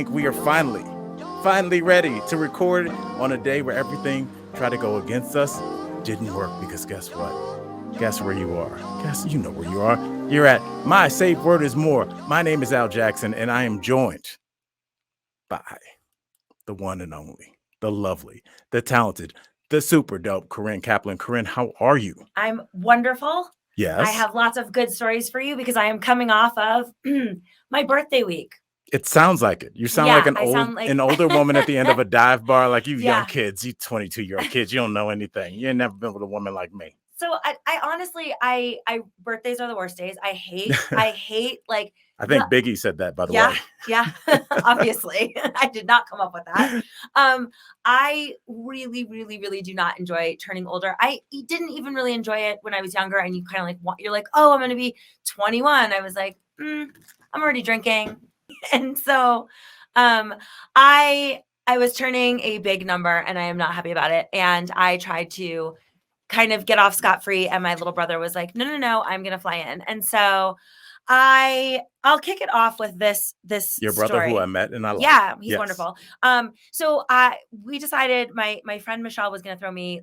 think we are finally ready to record on a day where everything tried to go against us. Didn't work because guess what? Guess where you are. You know where you are. You're at My Safe Word is More. My name is Al Jackson, and I am joined by the one and only, the lovely, the talented, the super dope Corinne Kaplan. Corinne, how are you? I'm wonderful. Yes. I have lots of good stories for you because I am coming off of my birthday week. It sounds like it. You sound like an older woman at the end of a dive bar, like you young kids, you 22-year-old kids. You don't know anything. You ain't never been with a woman like me. So I honestly, birthdays are the worst days. I hate like. I think Biggie said that, by the way. Yeah, obviously. I did not come up with that. I really, really, really do not enjoy turning older. I didn't even really enjoy it when I was younger. And you kind of like, you're like, oh, I'm going to be 21. I was like, I'm already drinking. And so I was turning a big number and I am not happy about it. And I tried to kind of get off scot-free. And my little brother was like, no, I'm going to fly in. And so I'll kick it off with this your brother story. Who I met and I love. Yeah, he's wonderful. So we decided my friend Michelle was going to throw me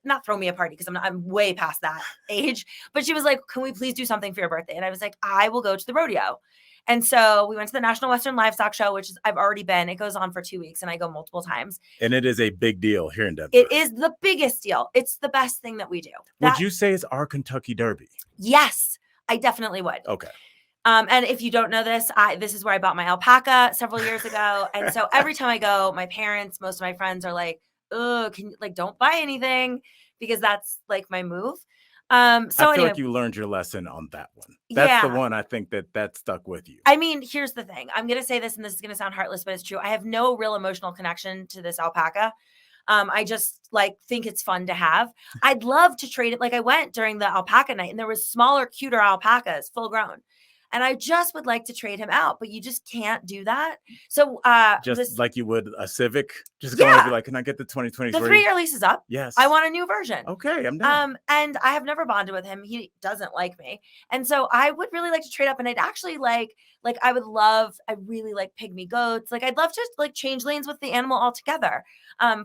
not throw me a party because I'm way past that age, but she was like, can we please do something for your birthday? And I was like, I will go to the rodeo. And so we went to the National Western Livestock Show, which I've already been. It goes on for 2 weeks and I go multiple times. And it is a big deal here in Denver. It is the biggest deal. It's the best thing that we do. Would you say it's our Kentucky Derby? Yes, I definitely would. Okay. And if you don't know this, this is where I bought my alpaca several years ago. And so every time I go, my parents, most of my friends are like, "Oh, don't buy anything," because that's like my move. I feel like you learned your lesson on that one. That's the one I think that stuck with you. I mean, here's the thing. I'm going to say this, and this is going to sound heartless, but it's true. I have no real emotional connection to this alpaca. I just think it's fun to have. I'd love to trade it. Like I went during the alpaca night and there was smaller, cuter alpacas, full grown. And I just would like to trade him out, but you just can't do that. So like you would a Civic, just go and be like, can I get the 2023? The 3-year lease is up. Yes. I want a new version. Okay, I'm done. And I have never bonded with him. He doesn't like me. And so I would really like to trade up, and I'd actually I really like pygmy goats. Like I'd love to change lanes with the animal altogether.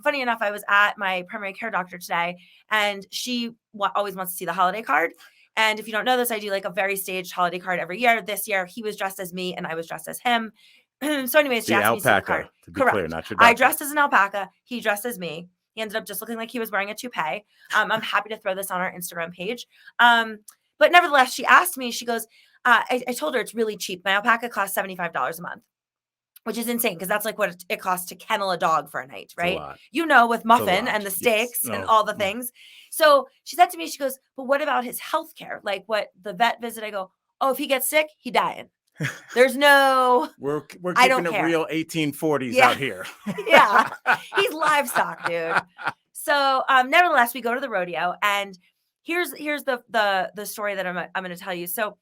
Funny enough, I was at my primary care doctor today and she always wants to see the holiday card. And if you don't know this, I do a very staged holiday card every year. This year, he was dressed as me and I was dressed as him. So anyways, she asked me to see the card. To be clear, not your doctor. I dressed as an alpaca. He dressed as me. He ended up just looking like he was wearing a toupee. I'm happy to throw this on our Instagram page. But nevertheless, she asked me, she goes, I told her it's really cheap. My alpaca costs $75 a month, which is insane because that's what it costs to kennel a dog for a night, right? With Muffin and the steaks and all the things. So she said to me, she goes, but what about his health care? Like what the vet visit? I go, oh, if he gets sick, he dying. There's no. We're keeping it real 1840s out here. Yeah, he's livestock, dude. So nevertheless, we go to the rodeo, and here's the story that I'm going to tell you. So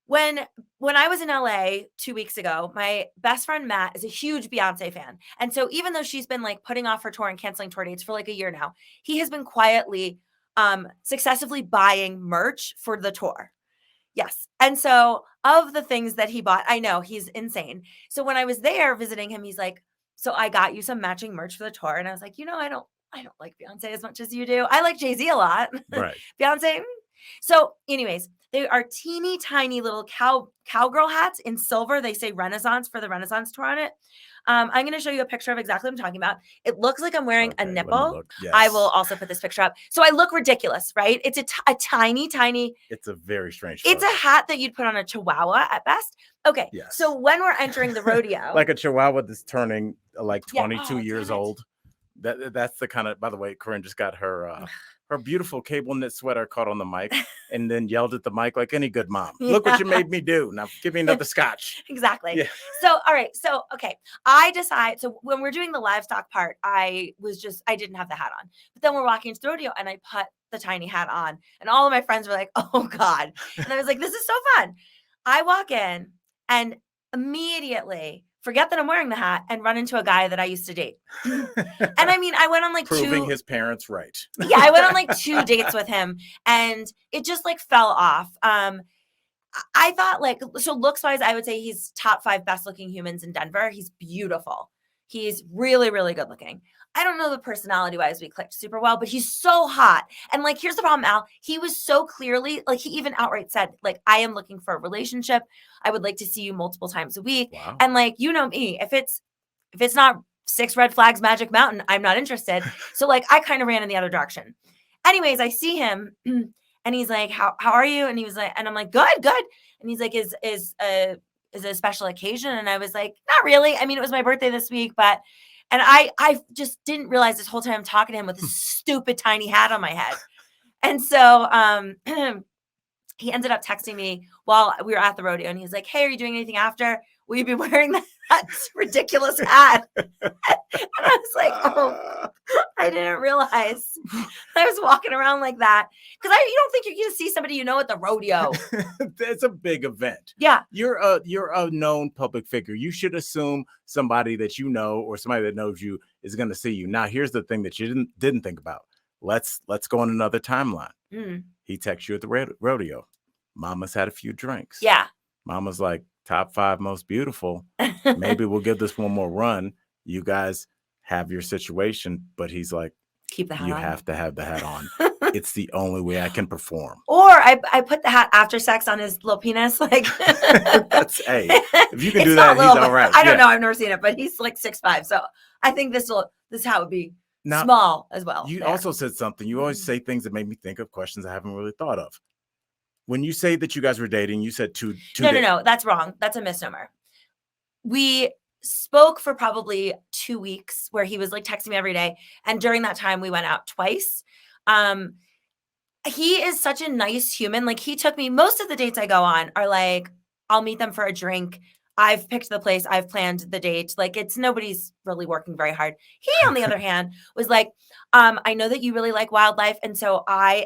when I was in LA 2 weeks ago, my best friend Matt is a huge Beyonce fan. And so even though she's been putting off her tour and canceling tour dates for a year now, he has been quietly successively buying merch for the tour. Yes. And so of the things that he bought, I know he's insane. So when I was there visiting him, he's like, so I got you some matching merch for the tour. And I was like, I don't like Beyonce as much as you do. I like Jay-Z a lot. Right. Beyonce. So anyways, they are teeny tiny little cowgirl hats in silver. They say Renaissance for the Renaissance tour on it. I'm going to show you a picture of exactly what I'm talking about. It looks like I'm wearing a nipple. Yes. I will also put this picture up. So I look ridiculous, right? It's a tiny. It's a very strange photo. It's a hat that you'd put on a chihuahua at best. Okay. Yes. So when we're entering the rodeo. Like a chihuahua that's turning 22 years old. That's the kind of, by the way, Corinne just got her beautiful cable knit sweater caught on the mic and then yelled at the mic like any good mom. Look what you made me do. Now give me another scotch. Exactly. Yeah. So, all right. So, okay. I decide. So when we're doing the livestock part, I didn't have the hat on, but then we're walking into the rodeo and I put the tiny hat on and all of my friends were like, oh God. And I was like, this is so fun. I walk in and immediately forget that I'm wearing the hat and run into a guy that I used to date. And I mean, I went on proving his parents right. Yeah, I went on 2 dates with him and it just fell off. I thought like, so looks wise, I would say he's top 5 best looking humans in Denver. He's beautiful. He's really, really good looking. I don't know the personality wise we clicked super well, but he's so hot. And like, here's the problem, Al. He was so clearly like, he even outright said, like, I am looking for a relationship. I would like to see you multiple times a week. Wow. And like, you know me, if it's not 6 red flags, Magic Mountain, I'm not interested. So like, I kind of ran in the other direction. Anyways, I see him and he's like, how are you? And he was like, and I'm like, good. And he's like, is it a special occasion? And I was like, not really. I mean, it was my birthday this week, but, and I just didn't realize this whole time I'm talking to him with this stupid tiny hat on my head. And so, he ended up texting me while we were at the rodeo and he's like, hey, are you doing anything after? Will you be wearing that ridiculous hat? And I was like, oh, I didn't realize I was walking around like that. Because you don't think you're going to see somebody you know at the rodeo. It's a big event. Yeah. You're a known public figure. You should assume somebody that you know or somebody that knows you is going to see you. Now, here's the thing that you didn't think about. Let's go on another timeline. He texts you at the rodeo. Mama's had a few drinks. Yeah. Mama's like, top 5 most beautiful. Maybe we'll give this one more run. You guys have your situation, but he's like, keep the hat on. You have to have the hat on. It's the only way I can perform. Or I put the hat after sex on his little penis. Like that's if you can do that, he's all right. I don't know. I've never seen it, but he's like 6'5". So I think this hat would be now, small as well. You also said something. You always say things that make me think of questions I haven't really thought of. When you say that you guys were dating, you said two No, that's wrong. That's a misnomer. We spoke for probably 2 weeks where he was like texting me every day. And during that time, we went out twice. He is such a nice human. Like he took me, most of the dates I go on are like, I'll meet them for a drink. I've picked the place. I've planned the date. Like nobody's really working very hard. He, on the other hand, was like, I know that you really like wildlife. And so I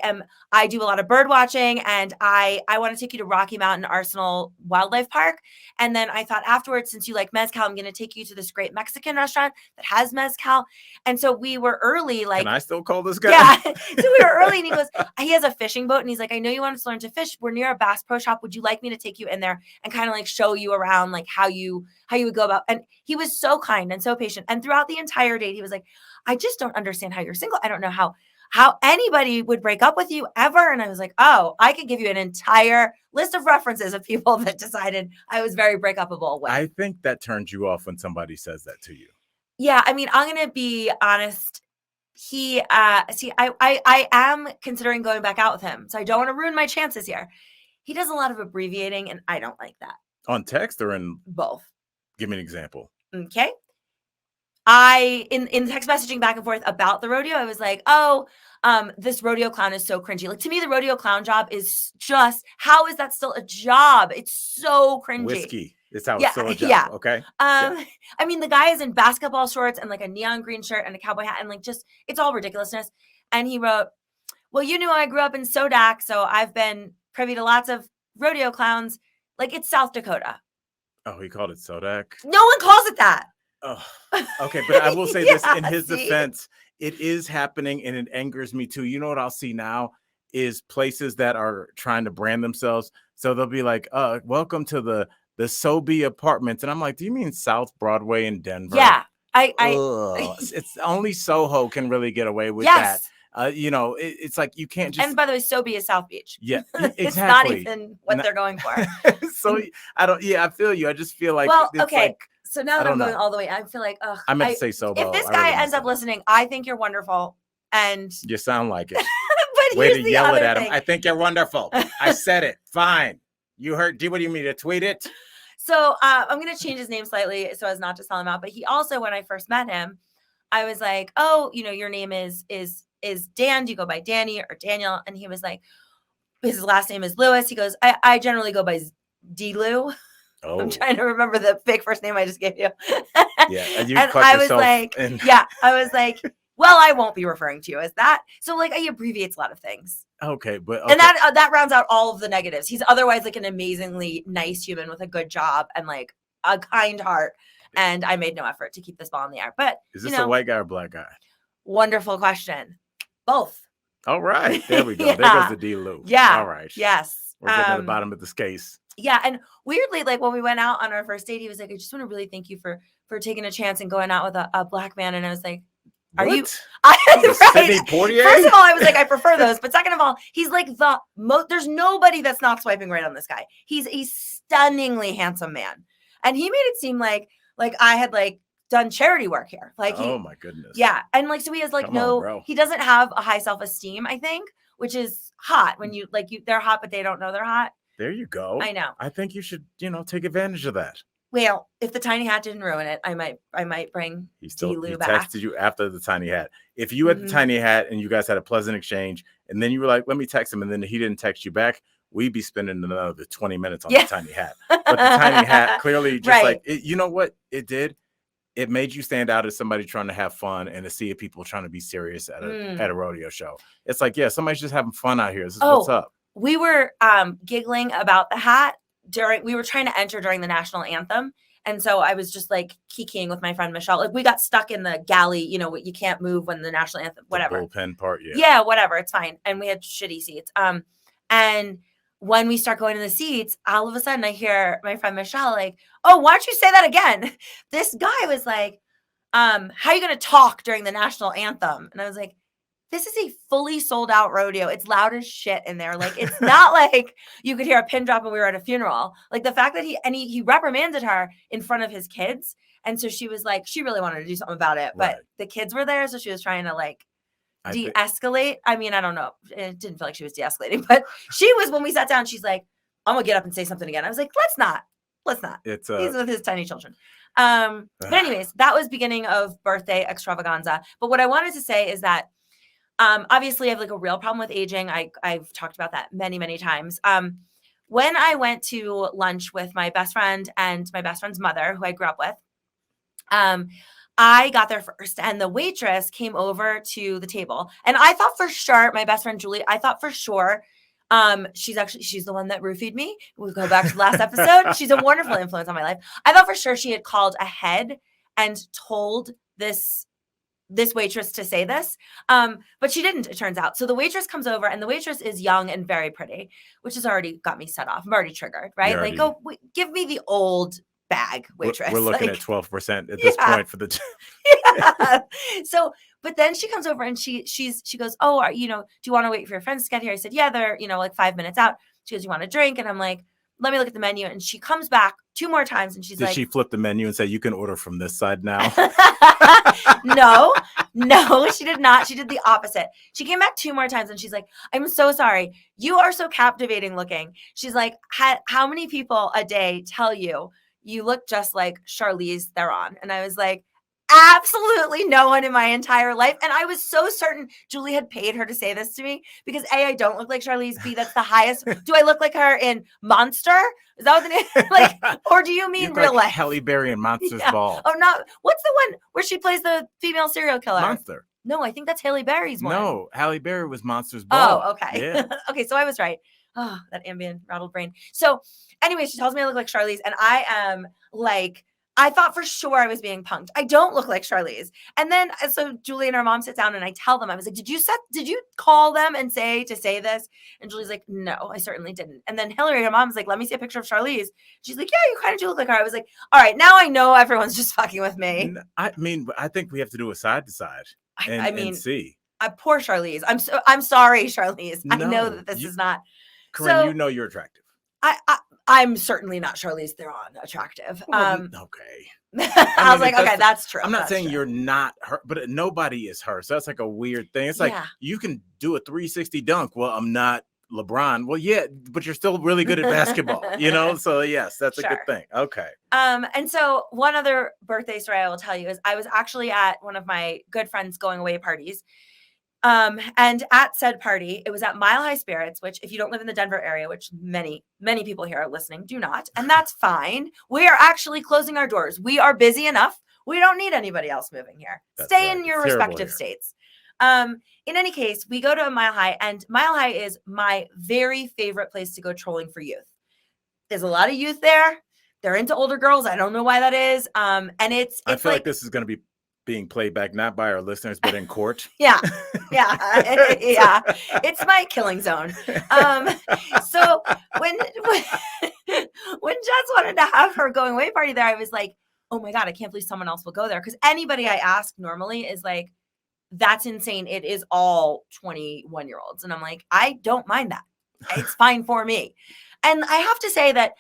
do a lot of bird watching and I want to take you to Rocky Mountain Arsenal Wildlife Park. And then I thought afterwards, since you like mezcal, I'm going to take you to this great Mexican restaurant that has mezcal. And so we were early. Like, can I still call this guy? Yeah. So we were early and he goes, he has a fishing boat. And he's like, I know you wanted to learn to fish. We're near a Bass Pro Shop. Would you like me to take you in there and kind of like show you around, like how you would go about? And he was so kind and so patient. And throughout the entire date, he was like, I just don't understand how you're single. I don't know how anybody would break up with you ever. And I was like, oh, I could give you an entire list of references of people that decided I was very breakupable with. I think that turns you off when somebody says that to you. Yeah. I mean, I'm going to be honest. I am considering going back out with him. So I don't want to ruin my chances here. He does a lot of abbreviating and I don't like that. On text or in both? Give me an example. Okay. In text messaging back and forth about the rodeo, I was like, oh, this rodeo clown is so cringy. Like to me, the rodeo clown job is just, how is that still a job? It's so cringy. Whiskey. It's how it's still a job. Yeah. Okay. I mean, the guy is in basketball shorts and like a neon green shirt and a cowboy hat and like just, it's all ridiculousness. And he wrote, well, you know, I grew up in Sodak, so I've been privy to lots of rodeo clowns. Like it's South Dakota. Oh, he called it Sodak? No one calls it that. Oh, okay. But I will say this in his defense, it is happening and it angers me too. You know what I'll see now is places that are trying to brand themselves. So they'll be like, welcome to the Sobe Apartments. And I'm like, do you mean South Broadway in Denver? Yeah. It's only Soho can really get away with that. You know, it's like you can't just. And by the way, Sobe is South Beach. Yeah, exactly. It's not even what they're going for. So I feel you. I just feel like. Well, it's okay. Like, so now that I'm going all the way, I feel like, I meant to say Sobo. If this guy ends up listening, I think you're wonderful. And you sound like it. But way here's to the yell other it at thing. him. I think you're wonderful. I said it. Fine. You heard. Do what do you mean to tweet it? So I'm going to change his name slightly so as not to sell him out. But he also, when I first met him, I was like, oh, you know, your name is Dan. Do you go by Danny or Daniel? And he was like, his last name is Lewis. He goes, I generally go by D-Lou. Oh. I'm trying to remember the fake first name I just gave you. Yeah. And I was like, I was like, well, I won't be referring to you as that. So like he abbreviates a lot of things. Okay. But and that rounds out all of the negatives. He's otherwise like an amazingly nice human with a good job and like a kind heart. And I made no effort to keep this ball in the air. But is this a white guy or black guy? Wonderful question. Both. All right. There we go. Yeah. There goes the D-Lou. Yeah. All right. Yes. We're getting to the bottom of this case. Yeah, and weirdly, like when we went out on our first date, he was like, "I just want to really thank you for taking a chance and going out with a black man." And I was like, "Are you?" Right. Sidney Poitier? First of all, I was like, "I prefer those," but second of all, he's like the most. There's nobody that's not swiping right on this guy. He's a stunningly handsome man, and he made it seem like I had like done charity work here. Like, oh my goodness, yeah, and like so he has like he doesn't have a high self-esteem, I think, which is hot when you they're hot, but they don't know they're hot. There you go. I know. I think you should, take advantage of that. Well, if the tiny hat didn't ruin it, I might bring He texted back. You after the tiny hat. If you had the tiny hat and you guys had a pleasant exchange, and then you were like, "Let me text him," and then he didn't text you back, we'd be spending another 20 minutes on the tiny hat. But the tiny hat clearly just like you know what it did. It made you stand out as somebody trying to have fun and to see if people trying to be serious at a rodeo show. It's like, yeah, somebody's just having fun out here. This is what's up. We were giggling about the hat we were trying to enter during the national anthem. And so I was just like kikiing with my friend Michelle. Like we got stuck in the galley, you can't move when the national anthem, whatever. The bullpen part, yeah. Yeah, whatever. It's fine. And we had shitty seats. And when we start going to the seats, all of a sudden I hear my friend Michelle like, "Oh, why don't you say that again?" This guy was like, "How are you going to talk during the national anthem?" And I was like, "This is a fully sold out rodeo. It's loud as shit in there. Like, it's not like you could hear a pin drop and we were at a funeral." Like the fact that he reprimanded her in front of his kids. And so she was like, she really wanted to do something about it, but the kids were there. So she was trying to like de-escalate. I mean, I don't know. It didn't feel like she was de-escalating, but she was, when we sat down, she's like, "I'm gonna get up and say something again." I was like, let's not. He's with his tiny children. But anyways, that was beginning of birthday extravaganza. But what I wanted to say is that obviously I have like a real problem with aging. I've talked about that many, many times. When I went to lunch with my best friend and my best friend's mother, who I grew up with, I got there first and the waitress came over to the table. And I thought for sure, my best friend Julie, I thought for sure, she's the one that roofied me. We'll go back to the last episode. She's a wonderful influence on my life. I thought for sure she had called ahead and told this waitress to say this. But she didn't, it turns out. So the waitress comes over and the waitress is young and very pretty, which has already got me set off. I'm already triggered, right? Give me the old bag, waitress. We're looking at 12% at this point for the yeah. So, but then she comes over and she goes, "Oh, do you want to wait for your friends to get here?" I said, "Yeah, they're, like 5 minutes out." She goes, "You want a drink?" And I'm like, "Let me look at the menu." And she comes back 2 more times and she's like, did she flip the menu and say, "You can order from this side now"? No, she did not. She did the opposite. She came back 2 more times and she's like, "I'm so sorry. You are so captivating looking." She's like, "How many people a day tell you look just like Charlize Theron?" And I was like, absolutely no one in my entire life. And I was so certain Julie had paid her to say this to me because A, I don't look like Charlize. B, that's the highest. Do I look like her in Monster? Is that what the name? Like, or do you mean real life? Halle Berry in Monsters Ball. Oh, not. What's the one where she plays the female serial killer? Monster. No, I think that's Halle Berry's one. No, Halle Berry was Monsters Ball. Oh, okay. Yeah. Okay, so I was right. Oh, that Ambien rattled brain. So anyway, she tells me I look like Charlize, and I am like, I thought for sure I was being punked. I don't look like Charlize. And then, so Julie and her mom sit down and I tell them, I was like, did you call them and say this? And Julie's like, "No, I certainly didn't." And then Hillary, her mom's like, "Let me see a picture of Charlize." She's like, "Yeah, you kind of do look like her." I was like, all right, now I know everyone's just fucking with me. I mean, I think we have to do a side to side and see. Poor Charlize. I'm sorry, Charlize. I know that this is not. Corinne, you're attractive. I'm certainly not Charlize Theron attractive. Okay. I was like, okay, that's true. I'm not saying you're not her, but nobody is her. So that's like a weird thing. It's like you can do a 360 dunk. Well, I'm not LeBron. Well, yeah, but you're still really good at basketball, So yes, that's a good thing. Okay. And so one other birthday story I will tell you is I was actually at one of my good friends' going away parties. And at said party, it was at Mile High Spirits, which if you don't live in the Denver area, which many, many people here are listening, do not. And that's fine. We are actually closing our doors. We are busy enough. We don't need anybody else moving here. Stay in your respective states. In any case, we go to a Mile High, and Mile High is my very favorite place to go trolling for youth. There's a lot of youth there. They're into older girls. I don't know why that is. And it's I feel like this is going to be being played back not by our listeners but in court. Yeah. It's my killing zone. So wanted to have her going away party there, I was like, oh my God, I can't believe someone else will go there. Because anybody I ask normally is like, that's insane. It is all 21-year-olds. And I'm like, I don't mind that. It's fine for me. And I have to say that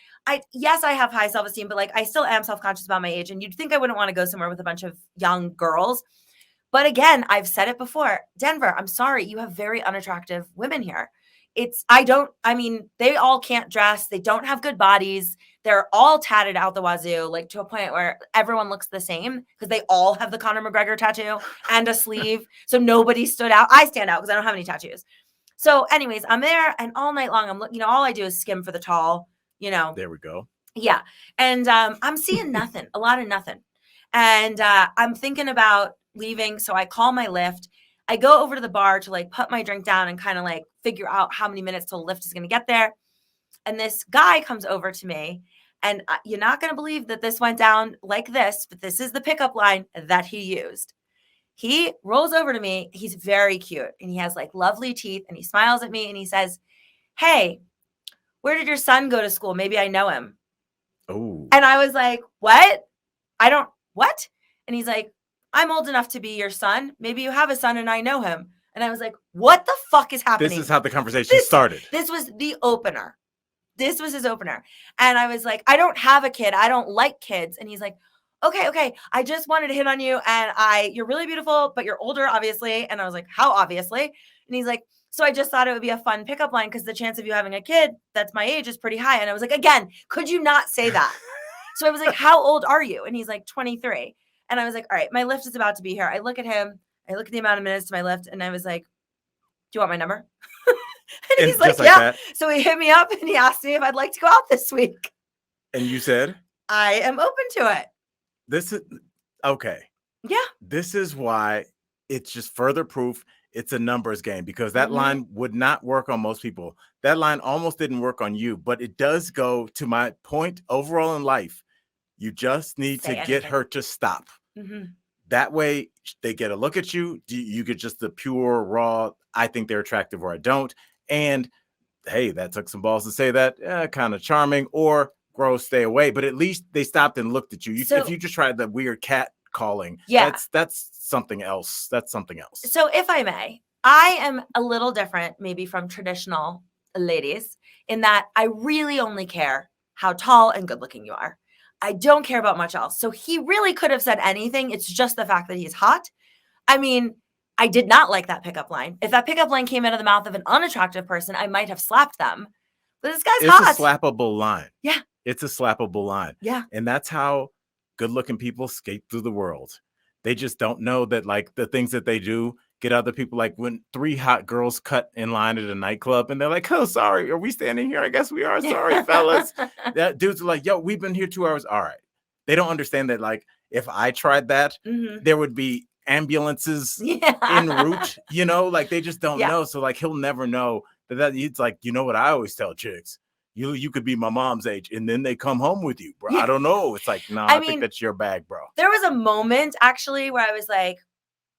yes, I have high self-esteem, but like I still am self-conscious about my age. And you'd think I wouldn't want to go somewhere with a bunch of young girls. But again, I've said it before, Denver, I'm sorry, you have very unattractive women here. They all can't dress. They don't have good bodies. They're all tatted out the wazoo, like to a point where everyone looks the same because they all have the Conor McGregor tattoo and a sleeve. So nobody stood out. I stand out because I don't have any tattoos. So anyways, I'm there and all night long, I'm looking, all I do is skim for the tall, There we go. Yeah. And I'm seeing nothing, a lot of nothing. And I'm thinking about leaving. So I call my Lyft. I go over to the bar to like put my drink down and kind of like figure out how many minutes till the Lyft is going to get there. And this guy comes over to me, and you're not going to believe that this went down like this, but this is the pickup line that he used. He rolls over to me. He's very cute and he has like lovely teeth and he smiles at me and he says, "Hey, where did your son go to school? Maybe I know him." Oh. And I was like, what? What? And he's like, "I'm old enough to be your son. Maybe you have a son and I know him." And I was like, what the fuck is happening? This is how the conversation started. This was the opener. This was his opener. And I was like, "I don't have a kid. I don't like kids." And he's like, okay. I just wanted to hit on you. And you're really beautiful, but you're older, obviously. And I was like, how obviously? And he's like, "So I just thought it would be a fun pickup line because the chance of you having a kid that's my age is pretty high." And I was like, again, could you not say that? So I was like, "How old are you?" And he's like, 23. And I was like, all right, my Lyft is about to be here. I look at him. I look at the amount of minutes to my Lyft. And I was like, "Do you want my number?" And he's like, "Yeah." That. So he hit me up and he asked me if I'd like to go out this week. And you said? I am open to it. This is okay. Yeah. This is why it's just further proof it's a numbers game, because that line would not work on most people. That line almost didn't work on you, but it does go to my point overall in life. You just need to get her to stop. That way they get a look at you. You get just the pure, raw, I think they're attractive or I don't. And hey, that took some balls to say that. Kind of charming or gross, stay away. But at least they stopped and looked at you. If you just tried the weird cat calling, that's something else. That's something else. So if I may, I am a little different maybe from traditional ladies in that I really only care how tall and good looking you are. I don't care about much else. So he really could have said anything. It's just the fact that he's hot. I mean, I did not like that pickup line. If that pickup line came out of the mouth of an unattractive person, I might have slapped them. But this guy's hot. It's a slappable line. Yeah. It's a slappable line. Yeah. And that's how good-looking people skate through the world. They just don't know that, like, the things that they do get other people, like when 3 hot girls cut in line at a nightclub and they're like, "Oh, sorry, are we standing here? I guess we are. Sorry, fellas." That dudes are like, "Yo, we've been here 2 hours." All right. They don't understand that, like, if I tried that, there would be ambulances en route, like they just don't know. So like, he'll never know that it's like, what I always tell chicks, you could be my mom's age and then they come home with you, bro. I don't know. It's like, no, I think that's your bag, bro. There was a moment actually where I was like,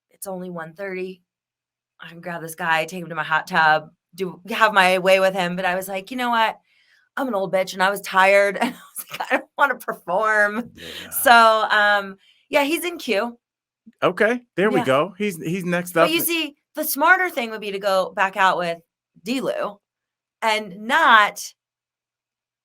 it's only 1:30. I can grab this guy, take him to my hot tub, have my way with him. But I was like, you know what? I'm an old bitch and I was tired and I was like, I don't want to perform. Yeah. So he's in queue. Okay, there we go. He's next up. But you see, the smarter thing would be to go back out with D-Lou and not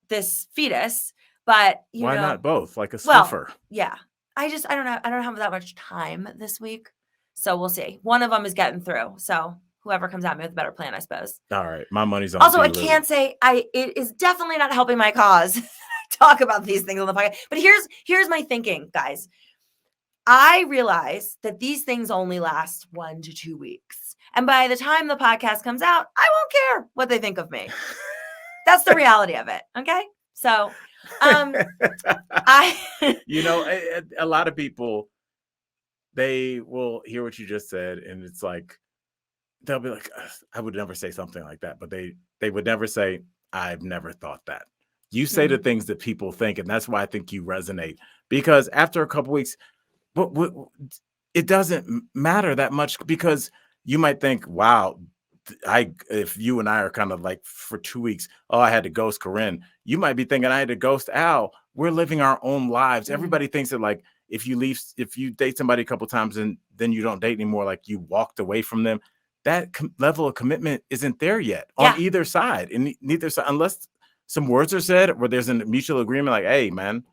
this fetus. But why not both? Like a sniffer. Well, yeah. I don't have that much time this week. So we'll see. One of them is getting through. So whoever comes at me with a better plan, I suppose. All right. My money's on Also, D-Lou. I can't say it is definitely not helping my cause. Talk about these things on the podcast. But here's my thinking, guys. I realize that these things only last 1 to 2 weeks. And by the time the podcast comes out, I won't care what they think of me. That's the reality of it. Okay. So, a lot of people, they will hear what you just said. And it's like, they'll be like, I would never say something like that. But they would never say, I've never thought that. You say the things that people think. And that's why I think you resonate. Because after a couple weeks, but it doesn't matter that much, because you might think, wow, if you and I are kind of like for 2 weeks, I had to ghost Corinne. You might be thinking I had to ghost Al. we're living our own lives. Mhm. Everybody thinks that like if you date somebody a couple times and then you don't date anymore, like you walked away from them. That level of commitment isn't there yet on Yeah. either side, and neither side, unless some words are said where there's a mutual agreement, like, "Hey, man,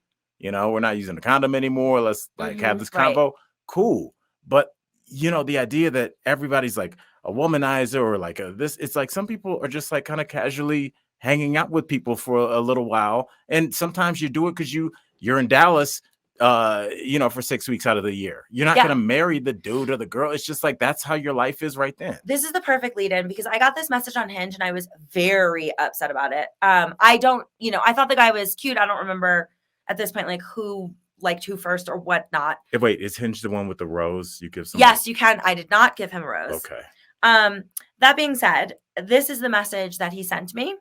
we're not using the condom anymore. Let's like have this Right. convo." Cool, but the idea that everybody's like a womanizer or like this, it's like some people are just like kind of casually hanging out with people for a little while, and sometimes you do it because you're in Dallas for 6 weeks out of the year. You're not Yeah. gonna marry the dude or the girl. It's just like that's how your life is right then. This is the perfect lead in because I got this message on Hinge and I was very upset about it. I thought the guy was cute. I don't remember at this point like who liked who first or whatnot. Wait, is Hinge the one with the rose you give someone? Yes, you can. I did not give him a rose. Okay. That being said, this is the message that he sent me.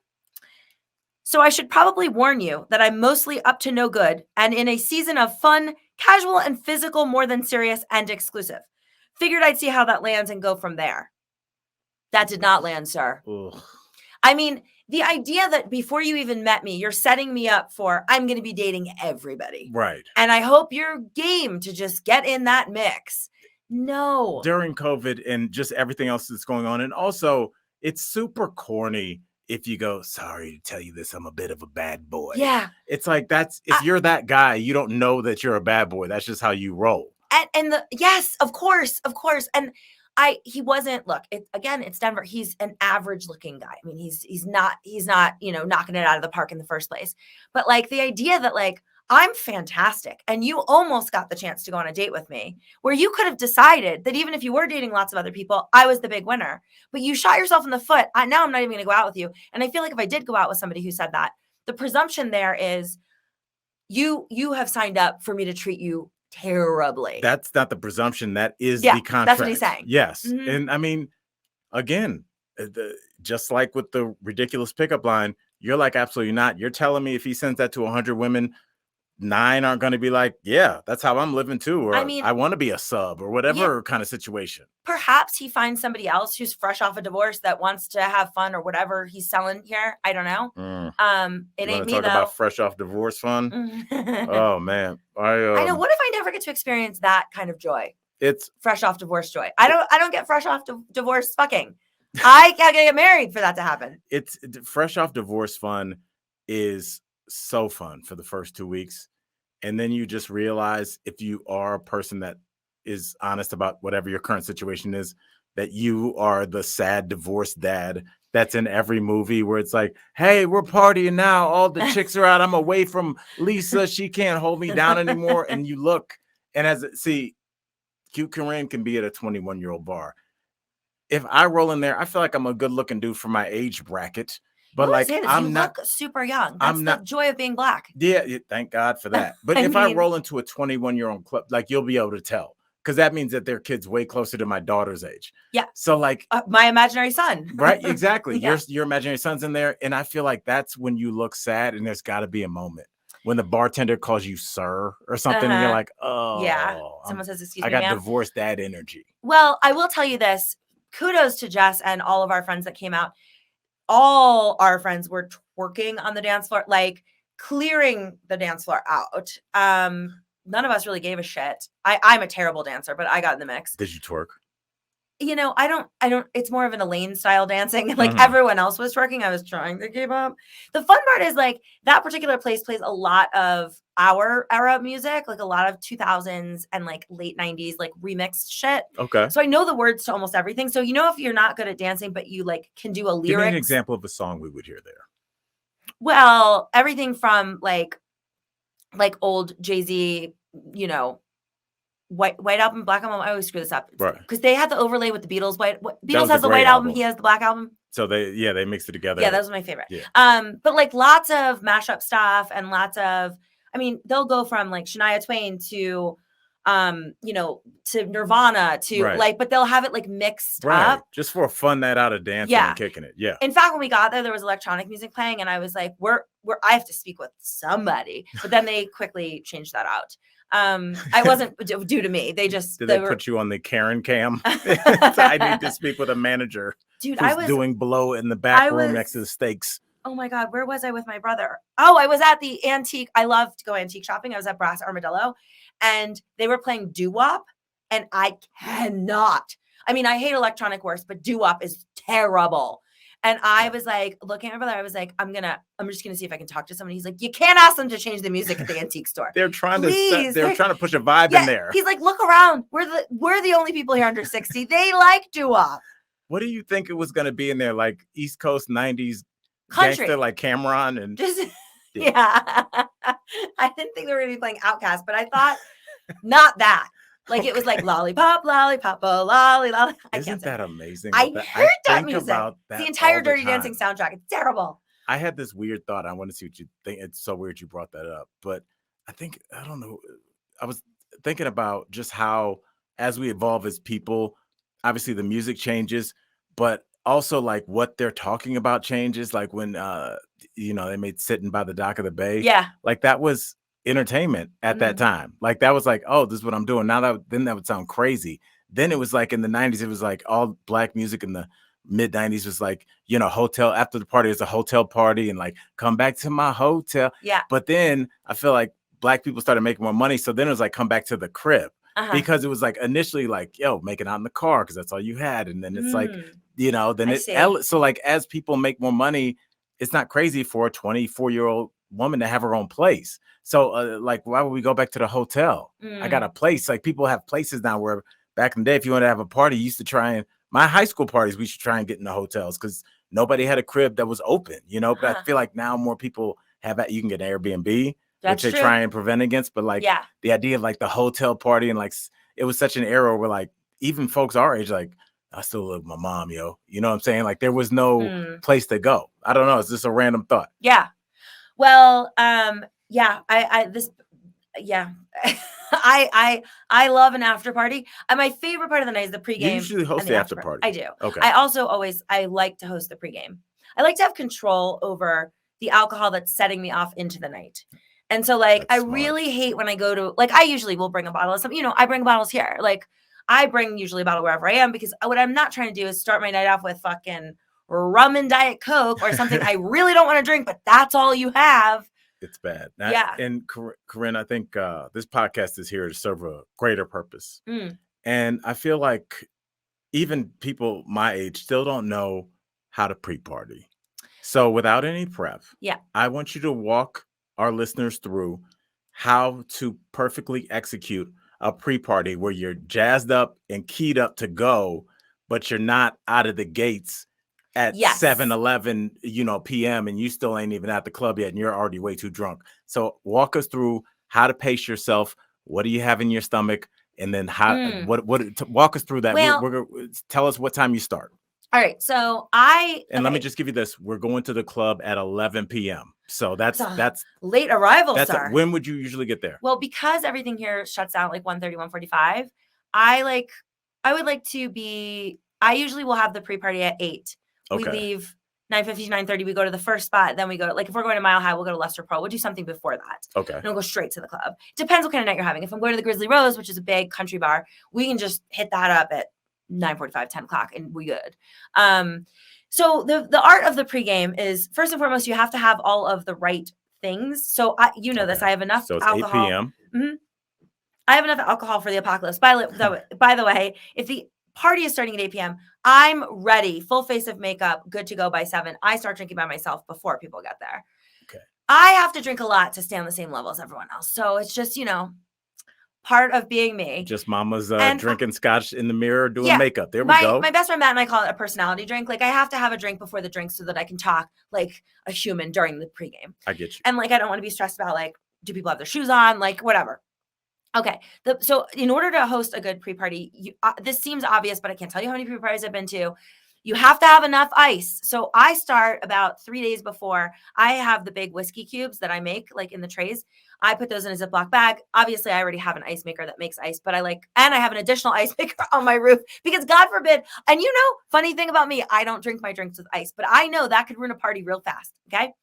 So I should probably warn you that I'm mostly up to no good and in a season of fun, casual, and physical more than serious and exclusive. Figured I'd see how that lands and go from there. That did not land, sir. Ugh. I mean, the idea that before you even met me, you're setting me up for I'm going to be dating everybody. Right. And I hope you're game to just get in that mix. No. During COVID and just everything else that's going on. And also, it's super corny if you go, sorry to tell you this, I'm a bit of a bad boy. Yeah. It's like if you're that guy, you don't know that you're a bad boy. That's just how you roll. Yes, of course. And he wasn't, look, it's Denver. He's an average looking guy. I mean, he's not, knocking it out of the park in the first place. But like the idea that like, I'm fantastic and you almost got the chance to go on a date with me where you could have decided that even if you were dating lots of other people, I was the big winner, but you shot yourself in the foot. Now I'm not even going to go out with you. And I feel like if I did go out with somebody who said that, the presumption there is you have signed up for me to treat you terribly. That's not the presumption. That is the contract. That's what he's saying. Yes. Mm-hmm. And I mean, again, just like with the ridiculous pickup line, you're like, absolutely not. You're telling me if he sends that to 100 women, 9 aren't going to be like, yeah, that's how I'm living too. Or I want to be a sub or whatever kind of situation. Perhaps he finds somebody else who's fresh off a divorce that wants to have fun or whatever he's selling here. I don't know. It ain't me talk though. About fresh off divorce fun. Oh man. I know. What if I never get to experience that kind of joy? It's fresh off divorce joy. I don't get fresh off divorce fucking. I gotta get married for that to happen. It's fresh off divorce fun is so fun for the first 2 weeks. And then you just realize if you are a person that is honest about whatever your current situation is, that you are the sad divorced dad that's in every movie where it's like, hey, we're partying now. All the chicks are out. I'm away from Lisa. She can't hold me down anymore. And you look and cute Corinne can be at a 21-year-old bar. If I roll in there, I feel like I'm a good looking dude for my age bracket. But like, I'm not look super young. That's the joy of being black. Yeah, thank God for that. But I roll into a 21-year-old club, like you'll be able to tell because that means that their kid's way closer to my daughter's age. Yeah. So like my imaginary son. Right. Exactly. Yeah. Your imaginary son's in there. And I feel like that's when you look sad and there's got to be a moment when the bartender calls you sir or something. And you're like, oh, yeah. Someone says, excuse me, I got divorced dad energy. Well, I will tell you this. Kudos to Jess and all of our friends that came out. All our friends were twerking on the dance floor, like clearing the dance floor out. None of us really gave a shit. I'm a terrible dancer, but I got in the mix. Did you twerk? I don't, it's more of an Elaine style dancing. Like everyone else was twerking. I was trying to keep up. The fun part is like that particular place plays a lot of our era music, like a lot of 2000s and like late 90s, like remixed shit. Okay. So I know the words to almost everything. So, if you're not good at dancing, but you like can do a lyric. Give me an example of a song we would hear there. Well, everything from like old Jay-Z, White Album, Black Album. I always screw this up, right? Because they had the overlay with the Beatles. Beatles has the White album. He has the Black Album. So they mixed it together. Yeah, that was my favorite. Yeah. But like lots of mashup stuff and lots of, they'll go from like Shania Twain to, to Nirvana to but they'll have it like mixed up just for a fun night out of dancing and kicking it. Yeah. In fact, when we got there was electronic music playing, and I was like, I have to speak with somebody. But then they quickly changed that out. I wasn't due to me. They just did they put you on the Karen cam? I need to speak with a manager. Dude, who's doing blow in the back room next to the steaks. oh my God, where was I with my brother? Oh, I was at the antique. I love to go antique shopping. I was at Brass Armadillo and they were playing doo-wop and I cannot. I mean, I hate electronic worse, but doo-wop is terrible. And I was like, looking at my brother, I was like, I'm just gonna see if I can talk to someone. He's like, you can't ask them to change the music at the antique store. They're trying Please. they're trying to push a vibe in there. He's like, look around. We're the only people here under 60. They like doo-wop. What do you think it was gonna be in there? Like East Coast 90s Country, gangster like Cameron and just yeah. I didn't think they were gonna be playing Outkast, but I thought not that. Like it was like lollipop, lollipop, oh, lolly, lolly. Isn't that amazing? I heard that music. About that the entire the Dirty time. Dancing soundtrack. It's terrible. I had this weird thought. I want to see what you think. It's so weird you brought that up, but I don't know. I was thinking about just how, as we evolve as people, obviously the music changes, but also like what they're talking about changes. Like when, they made Sitting by the Dock of the Bay. Yeah. Like that was entertainment at that time. Like that was like, oh, this is what I'm doing. Then that would sound crazy. Then it was like in the 90s, it was like all black music in the mid 90s was like, hotel after the party is a hotel party and like come back to my hotel. Yeah. But then I feel like black people started making more money. So then it was like come back to the crib because it was like initially like, yo, make it out in the car because that's all you had. And then it's like, then so like as people make more money, it's not crazy for a 24-year-old woman to have her own place. So like, why would we go back to the hotel? I got a place. Like people have places now where back in the day, if you want to have a party, you used to try and my high school parties, we should try and get in the hotels because nobody had a crib that was open, but I feel like now more people have that. You can get an Airbnb, which they try and prevent against. But like the idea of like the hotel party and like it was such an era where like even folks our age, like I still live with my mom, yo. You know what I'm saying? Like there was no place to go. I don't know. It's just a random thought. Yeah. Well, I love an after party. My favorite part of the night is the pregame. You usually host the after party. I do. Okay. I like to host the pregame. I like to have control over the alcohol that's setting me off into the night. And so like, I really hate when I go to, like, I usually will bring a bottle of something, I bring bottles here. Like I bring usually a bottle wherever I am because what I'm not trying to do is start my night off with fucking rum and Diet Coke or something I really don't want to drink, but that's all you have. It's bad. Yeah. And Corinne, I think this podcast is here to serve a greater purpose. And I feel like even people my age still don't know how to pre-party. So without any prep, I want you to walk our listeners through how to perfectly execute a pre-party where you're jazzed up and keyed up to go, but you're not out of the gates at 7:11, p.m. and you still ain't even at the club yet and you're already way too drunk. So walk us through how to pace yourself. What do you have in your stomach? And then walk us through that. Well, tell us what time you start. All right. So let me just give you this. We're going to the club at 11 p.m. So that's late arrival. When would you usually get there? Well, because everything here shuts down like 1:30, 1:45, I usually will have the pre-party at 8. Okay. We leave 9:50, 9:30. We go to the first spot. Then we go, like, if we're going to Mile High, we'll go to Lester Pearl. We'll do something before that. Okay. And we'll go straight to the club. Depends what kind of night you're having. If I'm going to the Grizzly Rose, which is a big country bar, we can just hit that up at 9:45, 10 o'clock, and we good. So the art of the pregame is, first and foremost, you have to have all of the right things. So this, I have enough alcohol. So it's 8 p.m. Mm-hmm. I have enough alcohol for the apocalypse. By the way, if the party is starting at 8 p.m., I'm ready, full face of makeup, good to go by 7. I start drinking by myself before people get there. Okay. I have to drink a lot to stay on the same level as everyone else. So it's just, part of being me. Just mama's drinking scotch in the mirror, doing makeup. There we go. My best friend Matt and I call it a personality drink. Like I have to have a drink before the drink so that I can talk like a human during the pregame. I get you. And like, I don't want to be stressed about like, do people have their shoes on? Like whatever. Okay. So in order to host a good pre-party, this seems obvious, but I can't tell you how many pre-parties I've been to. You have to have enough ice. So I start about 3 days before. I have the big whiskey cubes that I make like in the trays. I put those in a Ziploc bag. Obviously, I already have an ice maker that makes ice, but and I have an additional ice maker on my roof because God forbid. And funny thing about me, I don't drink my drinks with ice, but I know that could ruin a party real fast. Okay.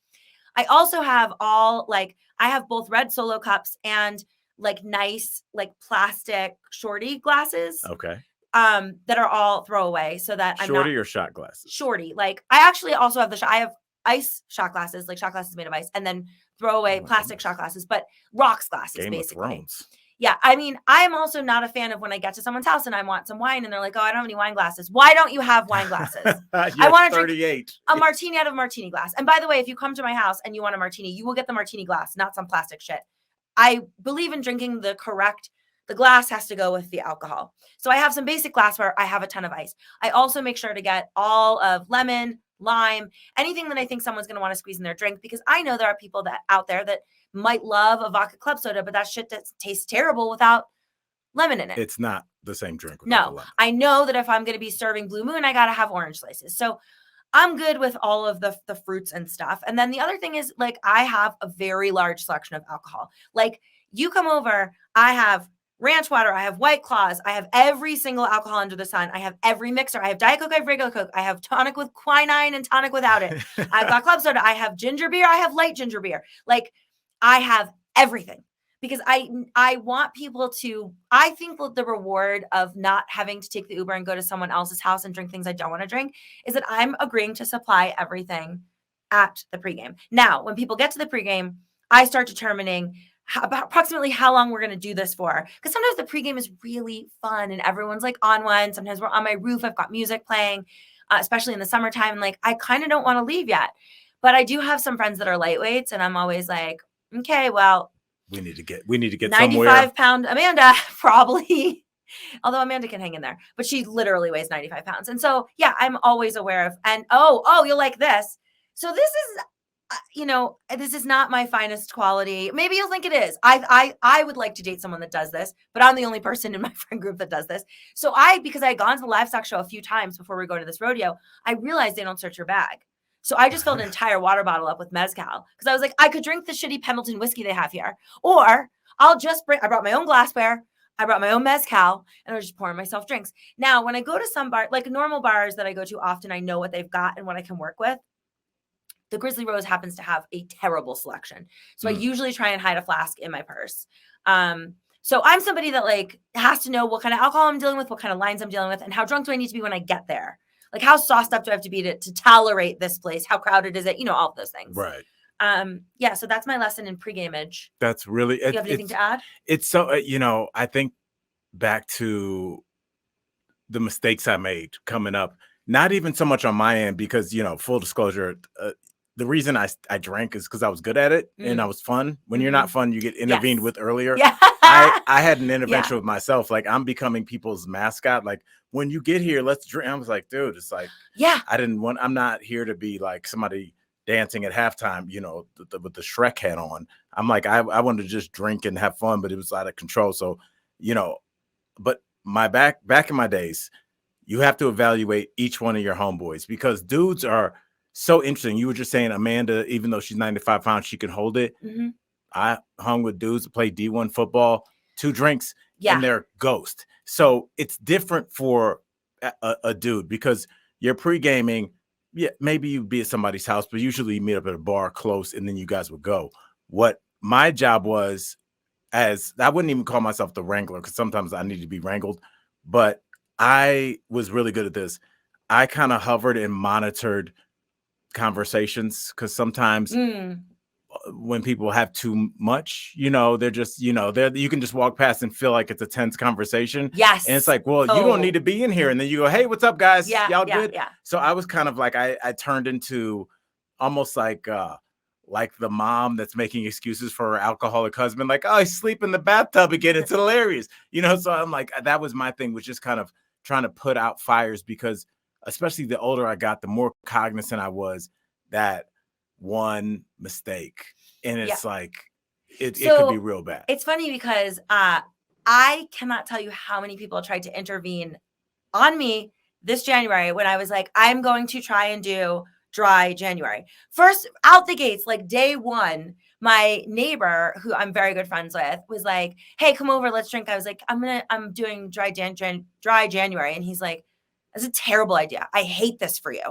I also have I have both red Solo cups and like nice, like plastic Shorty glasses. Okay. That are all throwaway so that Shorty or shot glasses? Shorty. Like I actually also have I have ice shot glasses, like shot glasses made of ice, and then throw away my plastic goodness. shot glasses, but rocks glasses, Game of basically. Thrones. Yeah. I mean, I'm also not a fan of when I get to someone's house and I want some wine and they're like, oh, I don't have any wine glasses. Why don't you have wine glasses? I want to drink 38. a martini out of a martini glass. And by the way, if you come to my house and you want a martini, you will get the martini glass, not some plastic shit. I believe in drinking the glass has to go with the alcohol. So I have some basic glassware. I have a ton of ice. I also make sure to get all of lemon, lime, anything that I think someone's going to want to squeeze in their drink, because I know there are people that out there that might love a vodka club soda, but that shit tastes terrible without lemon in it. It's not the same drink. No, I know that if I'm going to be serving Blue Moon, I got to have orange slices. So I'm good with all of the fruits and stuff. And then the other thing is, like, I have a very large selection of alcohol. Like, you come over, I have ranch water, I have White Claws, I have every single alcohol under the sun. I have every mixer. I have Diet Coke, I have regular Coke, I have tonic with quinine and tonic without it. I've got club soda, I have ginger beer, I have light ginger beer. Like, I have everything, because I want people to, I think the reward of not having to take the Uber and go to someone else's house and drink things I don't want to drink is that I'm agreeing to supply everything at the pregame. Now, when people get to the pregame, I start determining approximately how long we're going to do this for. Because sometimes the pregame is really fun and everyone's like on one. Sometimes we're on my roof. I've got music playing, especially in the summertime. Like, I kind of don't want to leave yet. But I do have some friends that are lightweights, and I'm always like, okay, well, we need to get 95 somewhere. Pound Amanda, probably. Although Amanda can hang in there, but she literally weighs 95 pounds. And so, yeah, I'm always aware of, and oh, you'll like this. So this is, this is not my finest quality. Maybe you'll think it is. I would like to date someone that does this, but I'm the only person in my friend group that does this. So because I had gone to the livestock show a few times before we go to this rodeo, I realized they don't search your bag. So I just filled an entire water bottle up with mezcal, because I was like, I could drink the shitty Pendleton whiskey they have here, or I brought my own glassware, I brought my own mezcal, and I was just pouring myself drinks. Now, when I go to some bar, like normal bars that I go to often, I know what they've got and what I can work with. The Grizzly Rose happens to have a terrible selection. So I usually try and hide a flask in my purse. So I'm somebody that like has to know what kind of alcohol I'm dealing with, what kind of lines I'm dealing with, and how drunk do I need to be when I get there? Like, how sauced up do I have to be to tolerate this place? How crowded is it? All of those things. Right. Yeah. So that's my lesson in pre-gamage. That's really, Do you have anything to add? It's so, I think back to the mistakes I made coming up, not even so much on my end, because, full disclosure, the reason I drank is because I was good at it and I was fun. When you're not fun, you get intervened with earlier. Yeah. I had an intervention with myself. Like, I'm becoming people's mascot. Like, when you get here, let's drink. I was like, dude, it's like, I'm not here to be like somebody dancing at halftime, with the Shrek hat on. I'm like, I wanted to just drink and have fun, but it was out of control. So, but back in my days, you have to evaluate each one of your homeboys, because dudes are so interesting. You were just saying Amanda, even though she's 95 pounds, she can hold it. Mm-hmm. I hung with dudes that play D1 football, 2 drinks, and they're ghost. So it's different for a dude, because you're pre-gaming. Yeah, maybe you'd be at somebody's house, but usually you meet up at a bar close and then you guys would go. What my job was, as I wouldn't even call myself the wrangler, because sometimes I need to be wrangled, but I was really good at this. I kind of hovered and monitored conversations, because sometimes when people have too much, they're just, you can just walk past and feel like it's a tense conversation. Yes. And it's like, well, you don't need to be in here. And then you go, hey, what's up, guys? Y'all good? Yeah. So I was kind of like, I turned into almost like the mom that's making excuses for her alcoholic husband. Like, oh, I sleep in the bathtub again. It's hilarious. So I'm like, that was my thing, was just kind of trying to put out fires, because especially the older I got, the more cognizant I was that one mistake, and it's like it could be real bad. It's funny because I cannot tell you how many people tried to intervene on me this January when I was like, I'm going to try and do dry January. First out the gates, like day one, my neighbor, who I'm very good friends with, was like, hey, come over, let's drink. I was like, I'm doing dry January. And he's like, that's a terrible idea. I hate this for you.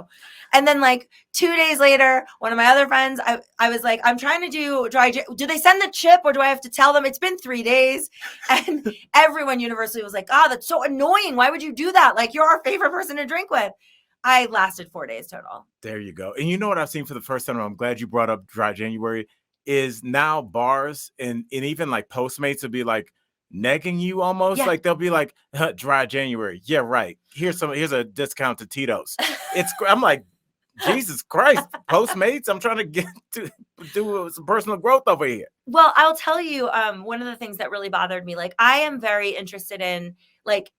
And then like 2 days later, one of my other friends, I was like, I'm trying to do do they send the chip, or do I have to tell them? It's been 3 days. And everyone universally was like, that's so annoying. Why would you do that? Like, you're our favorite person to drink with. I lasted 4 days total. There you go. And you know what I've seen for the first time, and I'm glad you brought up Dry January, is now bars and even like Postmates will be like negging you almost. Yeah. Like they'll be like, Dry January. Yeah, right. Here's a discount to Tito's. I'm like, Jesus Christ, Postmates. I'm trying to get to do some personal growth over here. Well, I'll tell you, one of the things that really bothered me, like I am very interested in like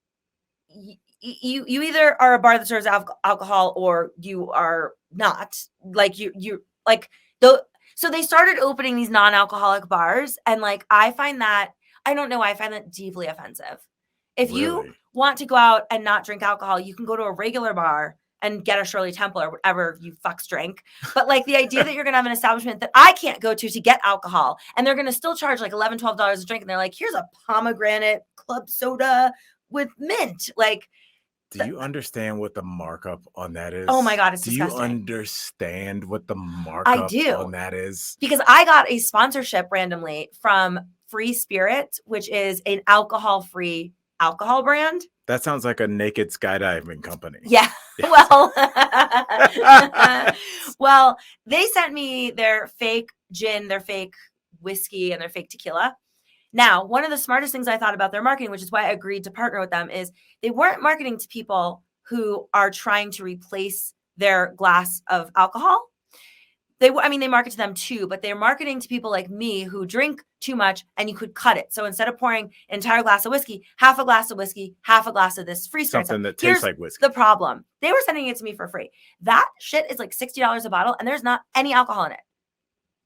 you either are a bar that serves alcohol or you are not. Like you like though. So they started opening these non-alcoholic bars, and like I find that I don't know why I find that deeply offensive. If you Really? want to go out and not drink alcohol, you can go to a regular bar and get a Shirley Temple or whatever you fucks drink. But like the idea that you're going to have an establishment that I can't go to get alcohol and they're going to still charge like $11, $12 a drink. And they're like, here's a pomegranate club soda with mint. Like, do you understand what the markup on that is? Oh my God, it's disgusting. Do you understand what the markup on that is? Because I got a sponsorship randomly from Free Spirit, which is an alcohol-free alcohol brand. That sounds like a naked skydiving company. Yeah. Well, they sent me their fake gin, their fake whiskey, and their fake tequila. Now, one of the smartest things I thought about their marketing, which is why I agreed to partner with them, is they weren't marketing to people who are trying to replace their glass of alcohol. They market to them too, but they're marketing to people like me who drink too much and you could cut it. So instead of pouring an entire glass of whiskey, half a glass of whiskey, half a glass of this free spirit. Something that tastes like whiskey. The problem. They were sending it to me for free. That shit is like $60 a bottle and there's not any alcohol in it.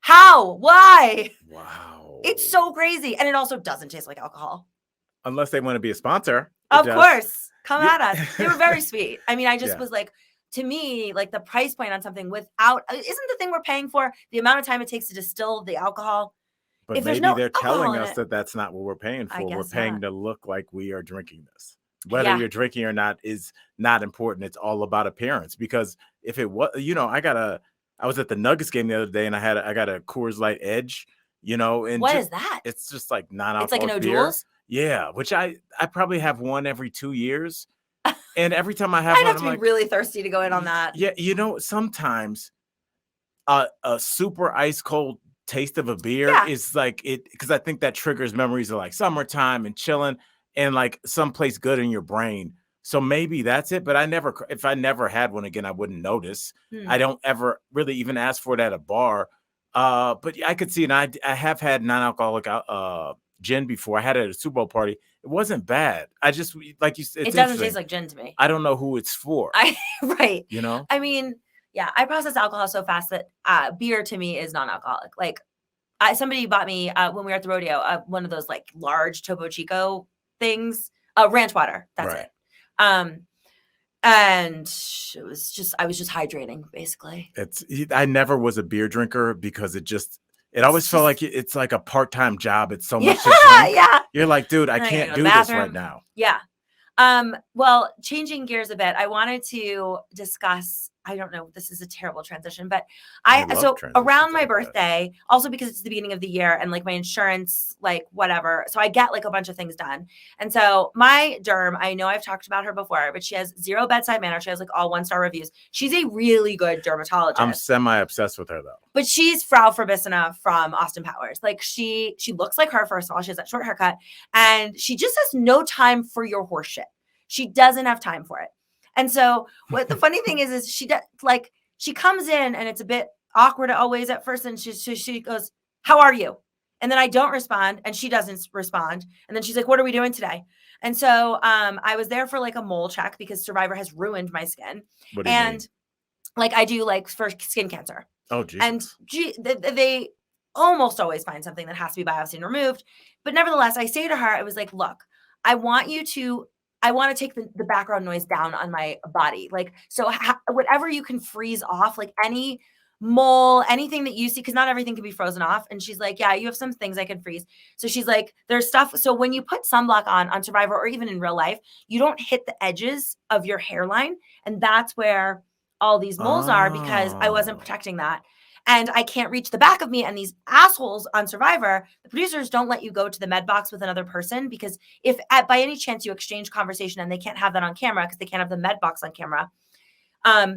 How? Why? Wow. It's so crazy. And it also doesn't taste like alcohol. Unless they want to be a sponsor. Of course. Come at us. They were very sweet. I mean, I just was like, to me, like the price point on something without, isn't the thing we're paying for the amount of time it takes to distill the alcohol? But maybe they're telling us that that's not what we're paying for. We're paying to look like we are drinking this. Whether you're drinking or not is not important. It's all about appearance. Because if it was, I was at the Nuggets game the other day and I got a Coors Light Edge, and what is that? It's just like non-alcoholic It's like an beer. O'Doul's? Yeah, which I probably have one every 2 years. And every time I have I'd one, have to be really thirsty to go in on that. Yeah, sometimes a super ice cold taste of a beer is like it, because I think that triggers memories of like summertime and chilling and like someplace good in your brain. So maybe that's it. But if I never had one again, I wouldn't notice. I don't ever really even ask for it at a bar. But I could see, and I have had non-alcoholic gin before. I had it at a Super Bowl party. It wasn't bad. I just, like you said, it doesn't taste like gin to me. I don't know who it's for. Right. I mean, yeah, I process alcohol so fast that beer to me is non-alcoholic. Like somebody bought me when we were at the rodeo, one of those like large Topo Chico things, ranch water. That's it. And it was just, I was just hydrating basically. I never was a beer drinker because it always felt like it's like a part-time job. It's so much to drink. Yeah. You're like, dude, I can't do this right now. Yeah. Well, changing gears a bit, I wanted to discuss, I don't know, this is a terrible transition, but so around my birthday, also because it's the beginning of the year and like my insurance, like whatever. So I get like a bunch of things done. And so my derm, I know I've talked about her before, but she has 0 bedside manner. She has like all 1-star reviews. She's a really good dermatologist. I'm semi-obsessed with her though. But she's Frau Verbissina from Austin Powers. Like she looks like her, first of all. She has that short haircut. And she just has no time for your horse shit. She doesn't have time for it. And so what the funny thing is she comes in and it's a bit awkward always at first. And she goes, how are you? And then I don't respond and she doesn't respond. And then she's like, what are we doing today? And so I was there for like a mole check because Survivor has ruined my skin. What do you mean? Like I do like for skin cancer. Oh, Jesus. And they almost always find something that has to be biopsied and removed. But nevertheless, I say to her, I was like, look, I want to take the background noise down on my body. Like, so whatever you can freeze off, like any mole, anything that you see, because not everything can be frozen off. And she's like, yeah, you have some things I can freeze. So she's like, there's stuff. So when you put sunblock on Survivor or even in real life, you don't hit the edges of your hairline. And that's where all these moles are because I wasn't protecting that. And I can't reach the back of me. And these assholes on Survivor, the producers don't let you go to the med box with another person because if by any chance you exchange conversation and they can't have that on camera because they can't have the med box on camera,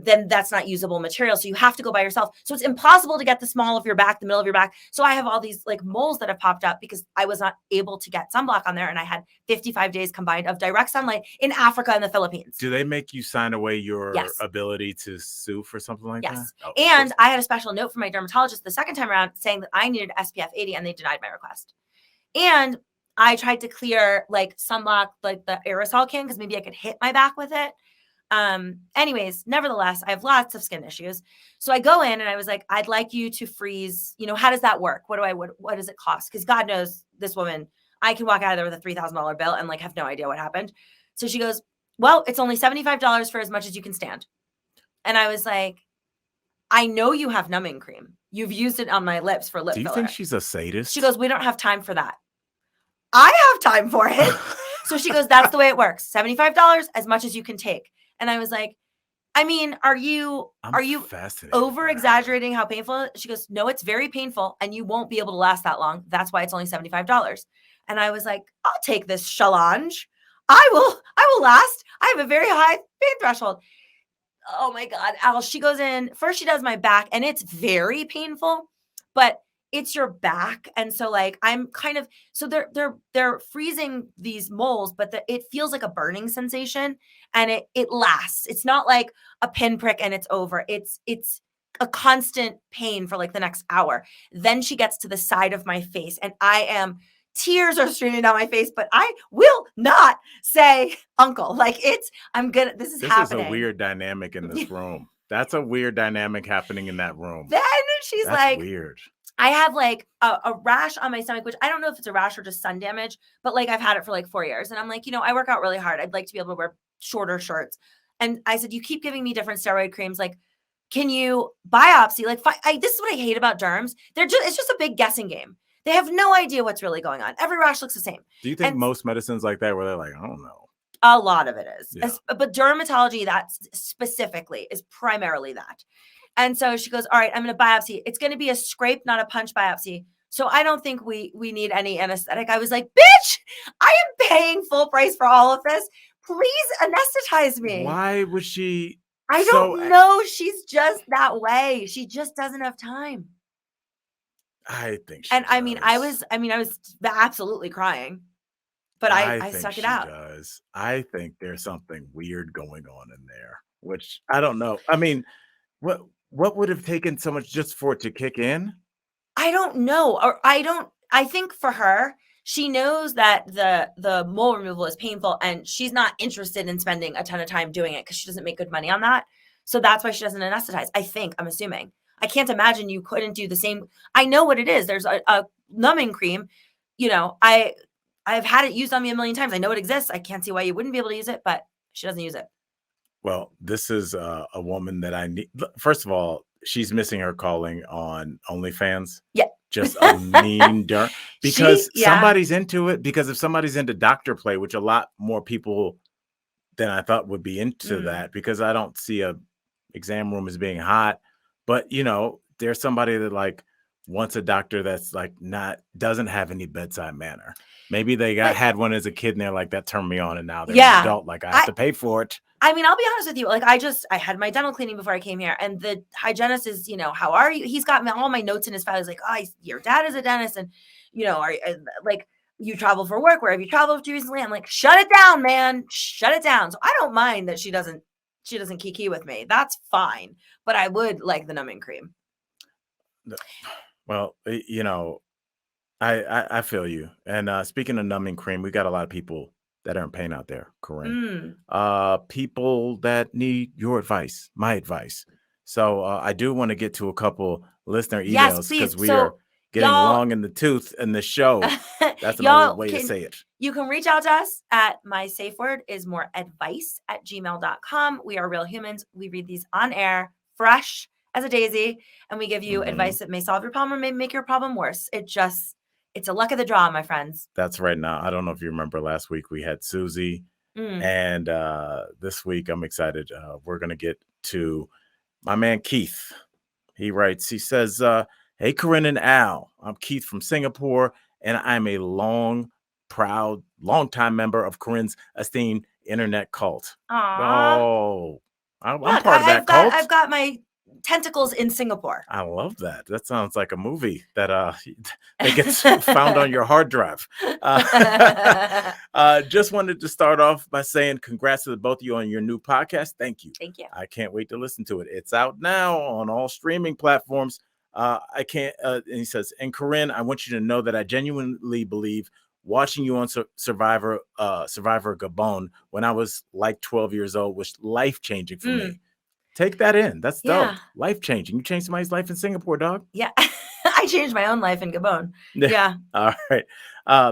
then that's not usable material. So you have to go by yourself. So it's impossible to get the small of your back, the middle of your back. So I have all these like moles that have popped up because I was not able to get sunblock on there. And I had 55 days combined of direct sunlight in Africa and the Philippines. Do they make you sign away your Yes. ability to sue for something like that? Yes. Oh, And I had a special note from my dermatologist the second time around saying that I needed SPF 80 and they denied my request. And I tried to clear like sunblock, like the aerosol can, because maybe I could hit my back with it. Anyways, nevertheless, I have lots of skin issues. So I go in and I was like, I'd like you to freeze, how does that work? What does it cost? Because God knows this woman, I can walk out of there with a $3,000 bill and like have no idea what happened. So she goes, well, it's only $75 for as much as you can stand. And I was like, I know you have numbing cream. You've used it on my lips for lip filler. Do you think she's a sadist? She goes, we don't have time for that. I have time for it. So she goes, that's the way it works. $75, as much as you can take. And I was like, I mean, are you over exaggerating how painful? She goes, no, it's very painful and you won't be able to last that long. That's why it's only $75. And I was like, I'll take this challenge. I will last. I have a very high pain threshold. Oh my God, Al, she goes in, first she does my back and it's very painful, but it's your back. And so like, I'm kind of, so they're freezing these moles, but it feels like a burning sensation and it lasts. It's not like a pinprick and it's over. It's a constant pain for like the next hour. Then she gets to the side of my face and tears are streaming down my face, but I will not say uncle. Like I'm good. This is happening. This is a weird dynamic in this room. That's a weird dynamic happening in that room. Then she's That's like, weird. I have like a rash on my stomach, which I don't know if it's a rash or just sun damage, but like I've had it for like 4 years. And I'm like, I work out really hard. I'd like to be able to wear shorter shirts. And I said, you keep giving me different steroid creams. Like, can you biopsy? Like, this is what I hate about derms. It's just a big guessing game. They have no idea what's really going on. Every rash looks the same. Do you think most medicines like that where they're like, I don't know? A lot of it is. Yeah. But dermatology, that specifically is primarily that. And so she goes, all right, I'm going to biopsy. It's going to be a scrape, not a punch biopsy. So I don't think we need any anesthetic. I was like, bitch, I am paying full price for all of this. Please anesthetize me. Why would she? I don't know. She's just that way. She just doesn't have time. I think she and does. I was absolutely crying, but I stuck it out. Does. I think there's something weird going on in there, which I don't know. I mean, what would have taken so much just for it to kick in? I don't know. Or I think for her, she knows that the mole removal is painful and she's not interested in spending a ton of time doing it because she doesn't make good money on that. So that's why she doesn't anesthetize. I'm assuming. I can't imagine you couldn't do the same. I know what it is. There's a numbing cream. I've had it used on me a million times. I know it exists. I can't see why you wouldn't be able to use it, but she doesn't use it. Well, this is a woman that I need. First of all, she's missing her calling on OnlyFans. Yeah. Just a mean dirt. Because somebody's into it. Because if somebody's into doctor play, which a lot more people than I thought would be into that, because I don't see a exam room as being hot. But, there's somebody that like wants a doctor that's like doesn't have any bedside manner. Maybe they had one as a kid and they're like, that turned me on. And now they're an adult. Like I have to pay for it. I mean, I'll be honest with you. Like I had my dental cleaning before I came here and the hygienist is, how are you? He's got all my notes in his file. He's like, your dad is a dentist. And, like you travel for work. Where have you traveled to recently? I'm like, shut it down, man. Shut it down. So I don't mind that she doesn't kiki with me. That's fine. But I would like the numbing cream. Well, I feel you. And speaking of numbing cream, we got a lot of people that are in pain out there, Corinne. People that need your advice, my advice. So I do want to get to a couple listener emails because we are getting long in the tooth in the show. That's another way to say it. You can reach out to us at my safe word is more advice @gmail.com. We are real humans. We read these on air, fresh as a daisy, and we give you advice that may solve your problem or may make your problem worse. It's a luck of the draw, my friends. That's right. Now, I don't know if you remember last week we had Susie, and this week I'm excited. We're going to get to my man Keith. He writes, he says, hey, Corinne and Al, I'm Keith from Singapore, and I'm a longtime member of Corinne's esteemed internet cult. Aww. Oh, I'm Look, part of that cult. I've got my tentacles in Singapore. I love that. That sounds like a movie that that gets found on your hard drive. Just wanted to start off by saying congrats to the both of you on your new podcast. Thank you. Thank you. I can't wait to listen to it. It's out now on all streaming platforms. I can't. And he says, and Corinne, I want you to know that I genuinely believe watching you on Survivor Gabon when I was like 12 years old was life changing for me. Take that in. That's dope. Life changing. You changed somebody's life in Singapore, dog. Yeah. I changed my own life in Gabon. Yeah. All right.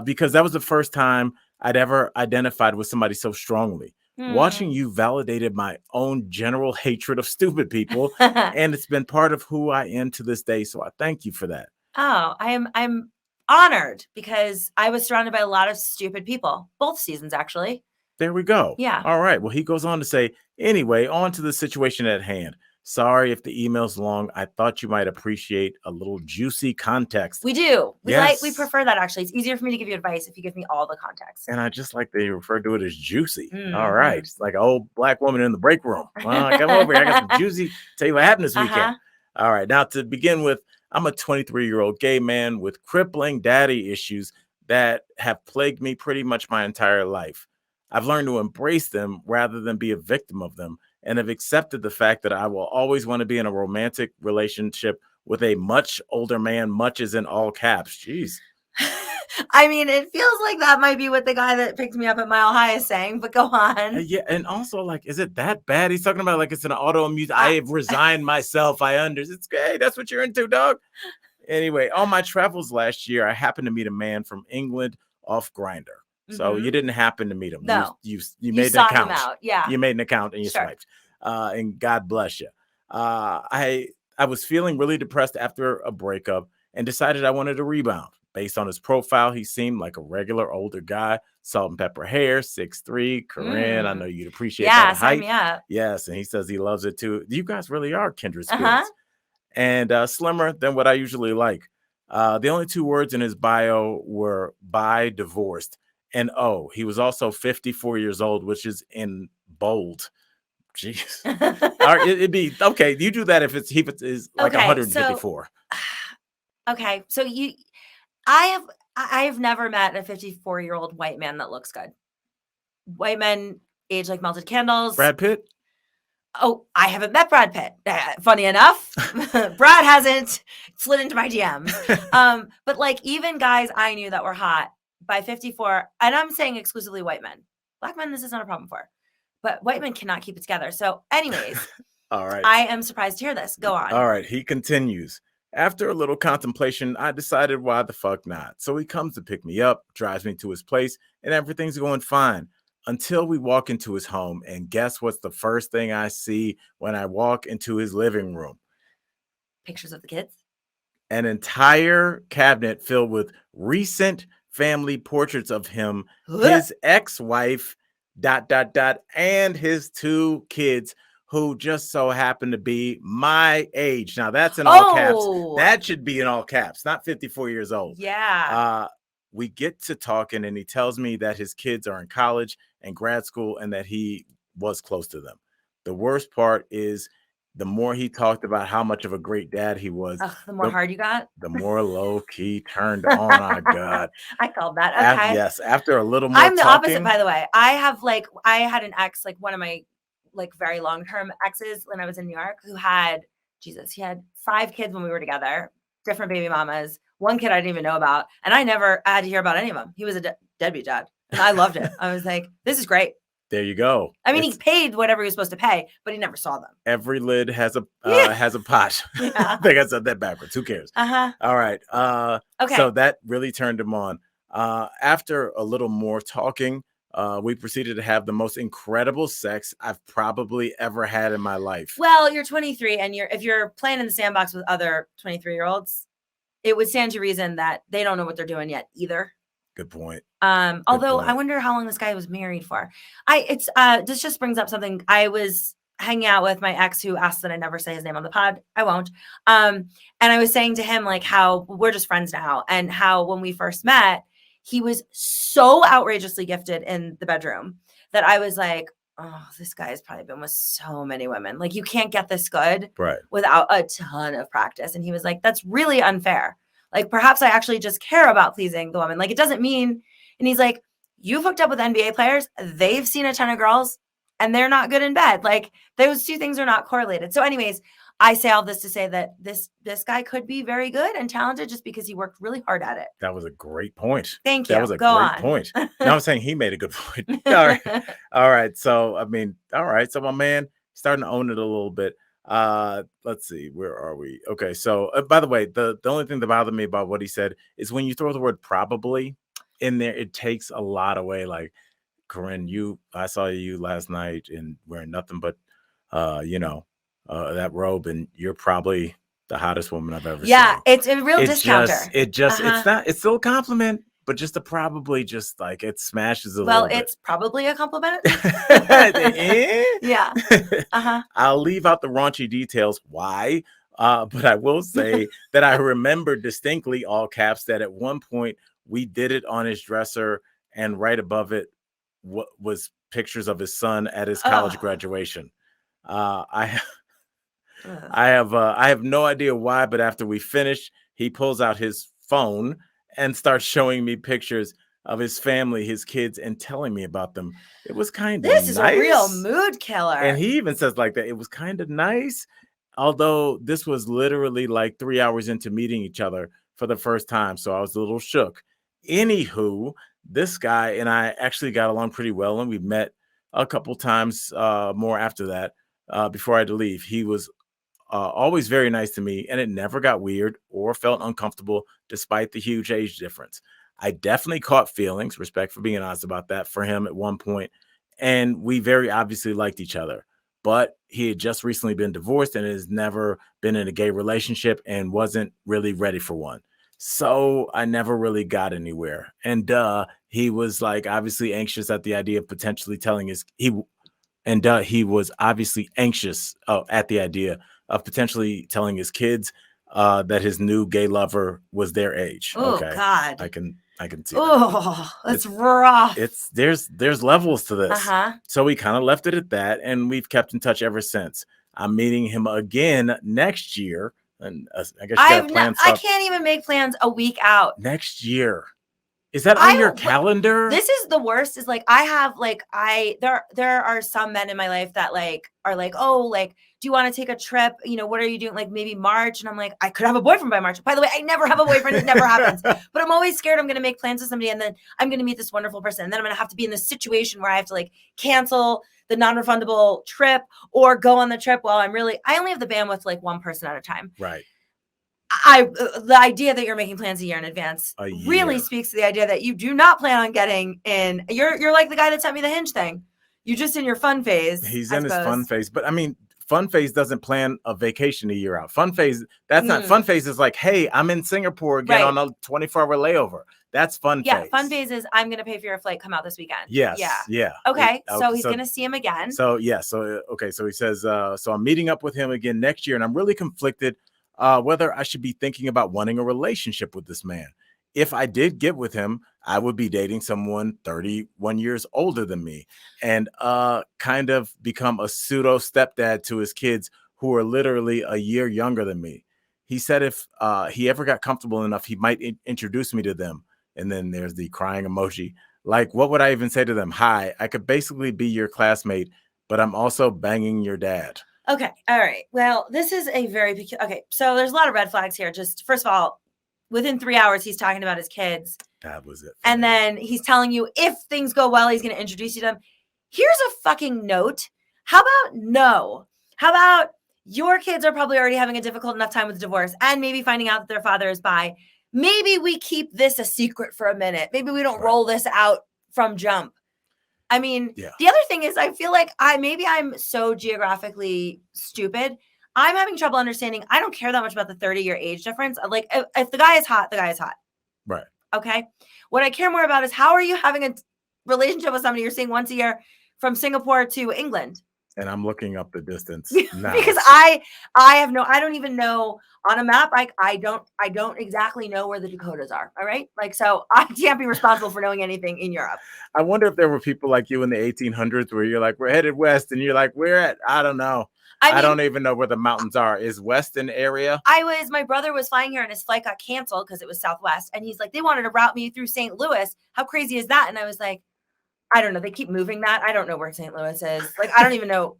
Because that was the first time I'd ever identified with somebody so strongly. Watching you validated my own general hatred of stupid people, and it's been part of who I am to this day. So I thank you for that. Oh, I'm honored because I was surrounded by a lot of stupid people, both seasons actually. There we go. Yeah. All right. Well, he goes on to say, anyway, on to the situation at hand. Sorry if the email's long. I thought you might appreciate a little juicy context. We do. We prefer that actually. It's easier for me to give you advice if you give me all the context. And I just like they refer to it as juicy. All right. It's like an old black woman in the break room. Well, come over here. I got some juicy. Tell you what happened this weekend. All right. Now to begin with, I'm a 23-year-old gay man with crippling daddy issues that have plagued me pretty much my entire life. I've learned to embrace them rather than be a victim of them, and have accepted the fact that I will always want to be in a romantic relationship with a much older man, much is in all caps. Jeez. I mean, it feels like that might be what the guy that picked me up at Mile High is saying, but go on. Yeah, and also, like, is it that bad? He's talking about like it's an autoimmune. I have resigned myself. I understand. It's great. That's what you're into, dog. Anyway, on my travels last year, I happened to meet a man from England off Grindr. So you didn't happen to meet him. No. You made an account. Him out. Yeah. You made an account and you swiped. And God bless you. I was feeling really depressed after a breakup and decided I wanted to rebound. Based on his profile, he seemed like a regular older guy, salt and pepper hair, 6'3". Corinne, I know you'd appreciate that height. Sign me up. Yes, and he says he loves it too. You guys really are kindred spirits. And slimmer than what I usually like. The only two words in his bio were "by divorced." And he was also 54 years old, which is in bold. Jeez. It'd be okay. You do that if it's like 154. Okay. So I have never met a 54-year-old white man that looks good. White men age like melted candles. Brad Pitt? Oh, I haven't met Brad Pitt. Funny enough, Brad hasn't slid into my DMs. But like even guys I knew that were hot by 54, and I'm saying exclusively white men. Black men, this is not a problem for. But white men cannot keep it together. So anyways, all right. I am surprised to hear this. Go on. All right. He continues. After a little contemplation, I decided why the fuck not. So he comes to pick me up, drives me to his place, and everything's going fine. Until we walk into his home, and guess what's the first thing I see when I walk into his living room? Pictures of the kids? An entire cabinet filled with recent family portraits of him, his ex-wife, ... and his two kids, who just so happen to be my age. Now that's in all caps. That should be in all caps, not 54 years old. Yeah. We get to talking and he tells me that his kids are in college and grad school and that he was close to them. The worst part is the more he talked about how much of a great dad he was, the more hard you got, the more low key turned on. I got. I called that. Okay. Yes. After a little more, I'm the opposite, by the way. I had an ex, like one of my like very long term exes when I was in New York, who had he had 5 kids when we were together, different baby mamas. One kid I didn't even know about, and I never had to hear about any of them. He was a deadbeat dad, and I loved it. I was like, this is great. There you go. I mean, he paid whatever he was supposed to pay, but he never saw them. Every lid has a pot. Yeah. I think I said that backwards. Who cares? All right. Okay. So that really turned him on. After a little more talking, we proceeded to have the most incredible sex I've probably ever had in my life. Well, you're 23, and if you're playing in the sandbox with other 23-year-olds, it would stand to reason that they don't know what they're doing yet either. Good point. Although I wonder how long this guy was married for. This just brings up something. I was hanging out with my ex who asked that I never say his name on the pod. I won't. And I was saying to him like how we're just friends now, and how when we first met, he was so outrageously gifted in the bedroom that I was like, oh, this guy has probably been with so many women. Like, you can't get this good Right. without a ton of practice. And he was like, that's really unfair. Like, perhaps I actually just care about pleasing the woman. Like, it doesn't mean, and he's like, you've hooked up with NBA players. They've seen a ton of girls and they're not good in bed. Like, those two things are not correlated. So anyways, I say all this to say that this guy could be very good and talented just because he worked really hard at it. That was a great point. Thank you. That was a Go great on. point. No, I'm saying he made a good point. All right. All right. So, I mean, all right. So my man starting to own it a little bit. Let's see. Where are we? Okay. So, by the way, the only thing that bothered me about what he said is when you throw the word probably in there, it takes a lot away. Like, Corinne, I saw you last night and wearing nothing but, that robe, and you're probably the hottest woman I've ever seen. It's a real discounter. It's still a compliment, but just to probably just like it smashes a little bit. Well, it's probably a compliment. Yeah. I'll leave out the raunchy details. Why? But I will say that I remember distinctly, all caps, that at one point we did it on his dresser, and right above it was pictures of his son at his college graduation. I have no idea why, but after we finish, he pulls out his phone and starts showing me pictures of his family, his kids, and telling me about them. It was kind of nice. This is a real mood killer. And he even says like that. It was kind of nice, although this was literally like 3 hours into meeting each other for the first time. So I was a little shook. Anywho, this guy and I actually got along pretty well, and we met a couple times more after that before I had to leave. He was always very nice to me, and it never got weird or felt uncomfortable despite the huge age difference. I definitely caught feelings, respect for being honest about that, for him at one point, and we very obviously liked each other. But he had just recently been divorced and has never been in a gay relationship and wasn't really ready for one. So I never really got anywhere. And he was like obviously anxious at the idea of potentially telling he was obviously anxious at the idea of potentially telling his kids that his new gay lover was their age. Oh, okay. God. I can see. Oh, that's rough. There's levels to this. Uh-huh. So we kind of left it at that, and we've kept in touch ever since. I'm meeting him again next year, and I guess you got plans. I can't even make plans a week out. Next year. Is that on your calendar? This is the worst. Is like I have like there are some men in my life that like are like, oh, like, do you want to take a trip? You know, what are you doing? Like maybe March. And I'm like, I could have a boyfriend by March. By the way, I never have a boyfriend. It never happens. But I'm always scared I'm going to make plans with somebody and then I'm going to meet this wonderful person. And then I'm going to have to be in this situation where I have to like cancel the non-refundable trip or go on the trip while I only have the bandwidth to like one person at a time. Right. The idea that you're making plans a year in advance really speaks to the idea that you do not plan on getting in. You're like the guy that sent me the Hinge thing. You're just in your fun phase. He's in his fun phase. But I mean, fun phase doesn't plan a vacation a year out. Fun phase, that's not fun phase is like, hey, I'm in Singapore again on a 24-hour layover. That's fun phase. Yeah, fun phase is I'm going to pay for your flight. Come out this weekend. Yes. Yeah. Okay. So he's going to see him again. So yeah. So he says, so I'm meeting up with him again next year, and I'm really conflicted whether I should be thinking about wanting a relationship with this man. If I did get with him, I would be dating someone 31 years older than me and kind of become a pseudo stepdad to his kids who are literally a year younger than me. He said if he ever got comfortable enough, he might introduce me to them. And then there's the crying emoji. Like, what would I even say to them? Hi, I could basically be your classmate, but I'm also banging your dad. Okay. All right. Well, this is a very peculiar. Okay. So there's a lot of red flags here. Just first of all, within 3 hours, he's talking about his kids. That was it. And then he's telling you if things go well, he's going to introduce you to them. Here's a fucking note. How about no? How about your kids are probably already having a difficult enough time with divorce and maybe finding out that their father is bi. Maybe we keep this a secret for a minute. Maybe we don't roll this out from jump. I mean, The other thing is I feel like I'm so geographically stupid. I'm having trouble understanding. I don't care that much about the 30-year age difference. Like if the guy is hot, the guy is hot. Right. Okay. What I care more about is how are you having a relationship with somebody you're seeing once a year from Singapore to England? And I'm looking up the distance now. Because I don't even know on a map. I don't exactly know where the Dakotas are. All right. Like, so I can't be responsible for knowing anything in Europe. I wonder if there were people like you in the 1800s where you're like, we're headed west, and you're like, we're at, I don't know. I don't even know where the mountains are. Is west an area? My brother was flying here and his flight got canceled because it was Southwest. And he's like, they wanted to route me through St. Louis. How crazy is that? And I was like, I don't know. They keep moving that. I don't know where St. Louis is. Like, I don't even know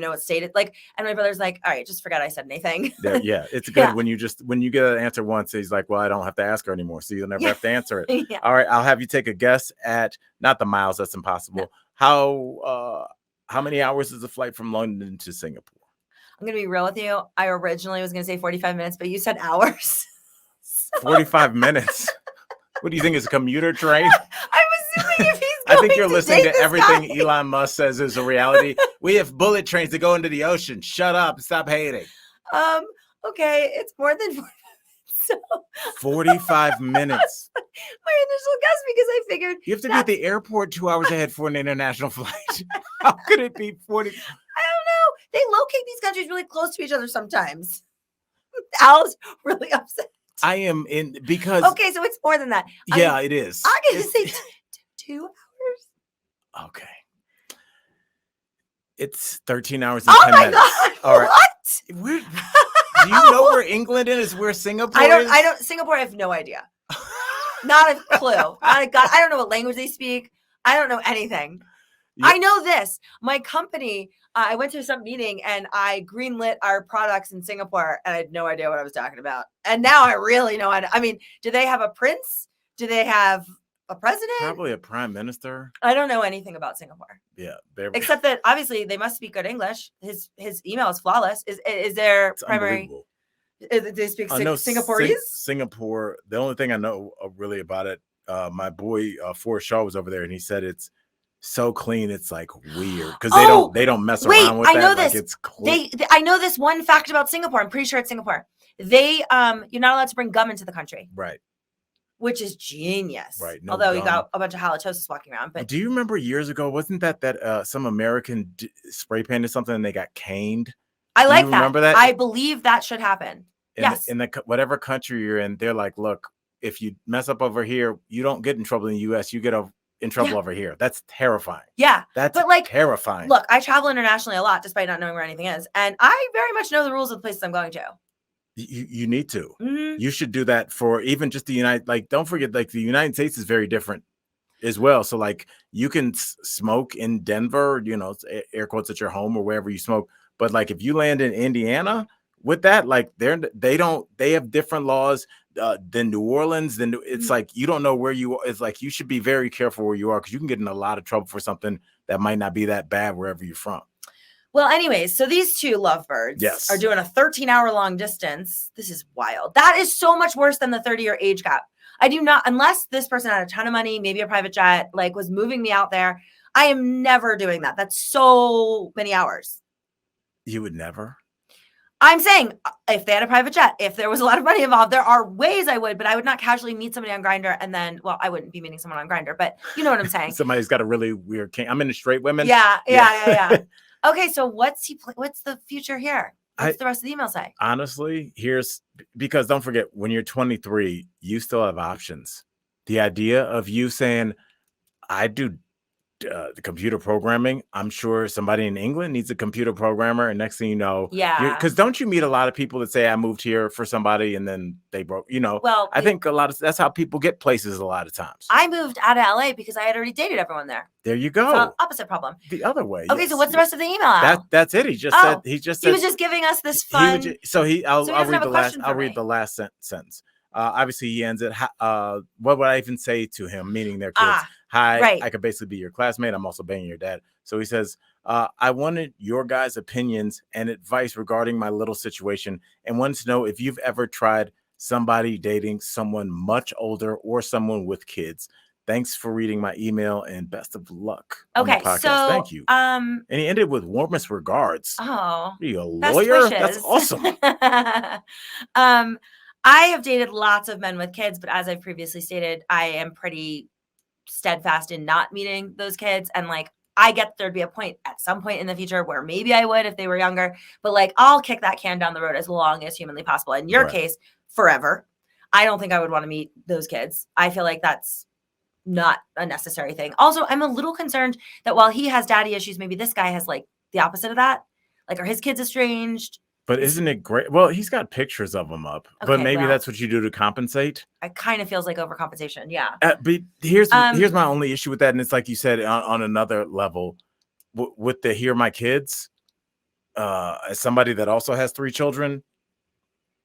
what state it, like, and my brother's like, all right, just forget I said anything. Yeah. It's good when you get an answer once, he's like, well, I don't have to ask her anymore. So you'll never have to answer it. Yeah. All right. I'll have you take a guess at not the miles. That's impossible. No. How many hours is the flight from London to Singapore? I'm going to be real with you. I originally was going to say 45 minutes, but you said hours. 45 minutes. What do you think is a commuter train? I'm assuming if he's I think you're listening to everything Elon Musk says is a reality. We have bullet trains that go into the ocean. Shut up. Stop hating. Okay. It's more than 45 minutes. So 45 minutes. My initial guess, because I figured you have to be at the airport 2 hours ahead for an international flight. How could it be 40? I don't know. They locate these countries really close to each other sometimes. Al's really upset. I am in because okay, so it's more than that. Yeah, it is. I'm going to say 2 hours. Okay. It's 13 hours and 10 minutes. God. All right. What? Do you know where England is? Where Singapore is? I don't. Singapore, I have no idea. Not a clue. I don't know what language they speak. I don't know anything. Yeah. I know this. My company, I went to some meeting and I greenlit our products in Singapore and I had no idea what I was talking about. And now I really know. I mean, do they have a prince? Do they have a president? Probably a prime minister. I don't know anything about Singapore. Yeah. Except that obviously they must speak good English. His email is flawless. Is their primary? They speak Singaporeese? Singapore. The only thing I know really about it, my boy Forrest Shaw was over there and he said it's so clean, it's like weird because they don't mess around with that. I know this. Like it's clean. I know this one fact about Singapore. I'm pretty sure it's Singapore. You're not allowed to bring gum into the country. Right. Which is genius. Right. No Although gum. You got a bunch of halitosis walking around. But do you remember years ago? Wasn't that some American spray painted something and they got caned? I like that. Remember that? I believe that should happen. Yes. In whatever country you're in, they're like, look, if you mess up over here, you don't get in trouble in the U.S. You get in trouble over here. That's terrifying. Yeah. That's terrifying. Look, I travel internationally a lot despite not knowing where anything is. And I very much know the rules of the places I'm going to. You need to. Mm-hmm. You should do that for even just the United. Like, don't forget, like the United States is very different as well. So like you can smoke in Denver, air quotes at your home or wherever you smoke. But like if you land in Indiana with that, like they have different laws than New Orleans. Then it's like you don't know where you are. It's like you should be very careful where you are because you can get in a lot of trouble for something that might not be that bad wherever you're from. Well, anyways, so these two lovebirds are doing a 13-hour long distance. This is wild. That is so much worse than the 30-year age gap. I do not, unless this person had a ton of money, maybe a private jet, like was moving me out there. I am never doing that. That's so many hours. You would never? I'm saying if they had a private jet, if there was a lot of money involved, there are ways I would, but I would not casually meet somebody on Grindr and then, well, I wouldn't be meeting someone on Grindr, but you know what I'm saying. Somebody's got a really weird I'm into straight women. Yeah. Okay, so what's the future here? What's the rest of the email say? Honestly, because don't forget, when you're 23, you still have options. The idea of you saying, I do the computer programming, I'm sure somebody in England needs a computer programmer. And next thing you know, because don't you meet a lot of people that say I moved here for somebody and then they broke, well, I think that's how people get places a lot of times. I moved out of LA because I had already dated everyone there. There you go. So opposite problem. The other way. Okay. Yes. So what's the rest of the email? That's it. He was just giving us this fun. I'll read the last sentence. Obviously he ends it. What would I even say to him? Meaning their kids. Hi, right. I could basically be your classmate. I'm also banging your dad. So he says, I wanted your guys' opinions and advice regarding my little situation and wanted to know if you've ever tried somebody dating someone much older or someone with kids. Thanks for reading my email and best of luck on the podcast. So, thank you. And he ended with warmest regards. Oh, are you a lawyer? That's awesome. I have dated lots of men with kids, but as I've previously stated, I am pretty steadfast in not meeting those kids. And like, I get there'd be a point at some point in the future where maybe I would if they were younger, but like I'll kick that can down the road as long as humanly possible. In your case, forever. I don't think I would want to meet those kids. I feel like that's not a necessary thing. Also, I'm a little concerned that while he has daddy issues, maybe this guy has like the opposite of that. Like, are his kids estranged? But isn't it great? Well, he's got pictures of them up, but maybe that's what you do to compensate. It kind of feels like overcompensation. Yeah. But here's my only issue with that. And it's like you said, on another level with the Hear My Kids, as somebody that also has 3 children,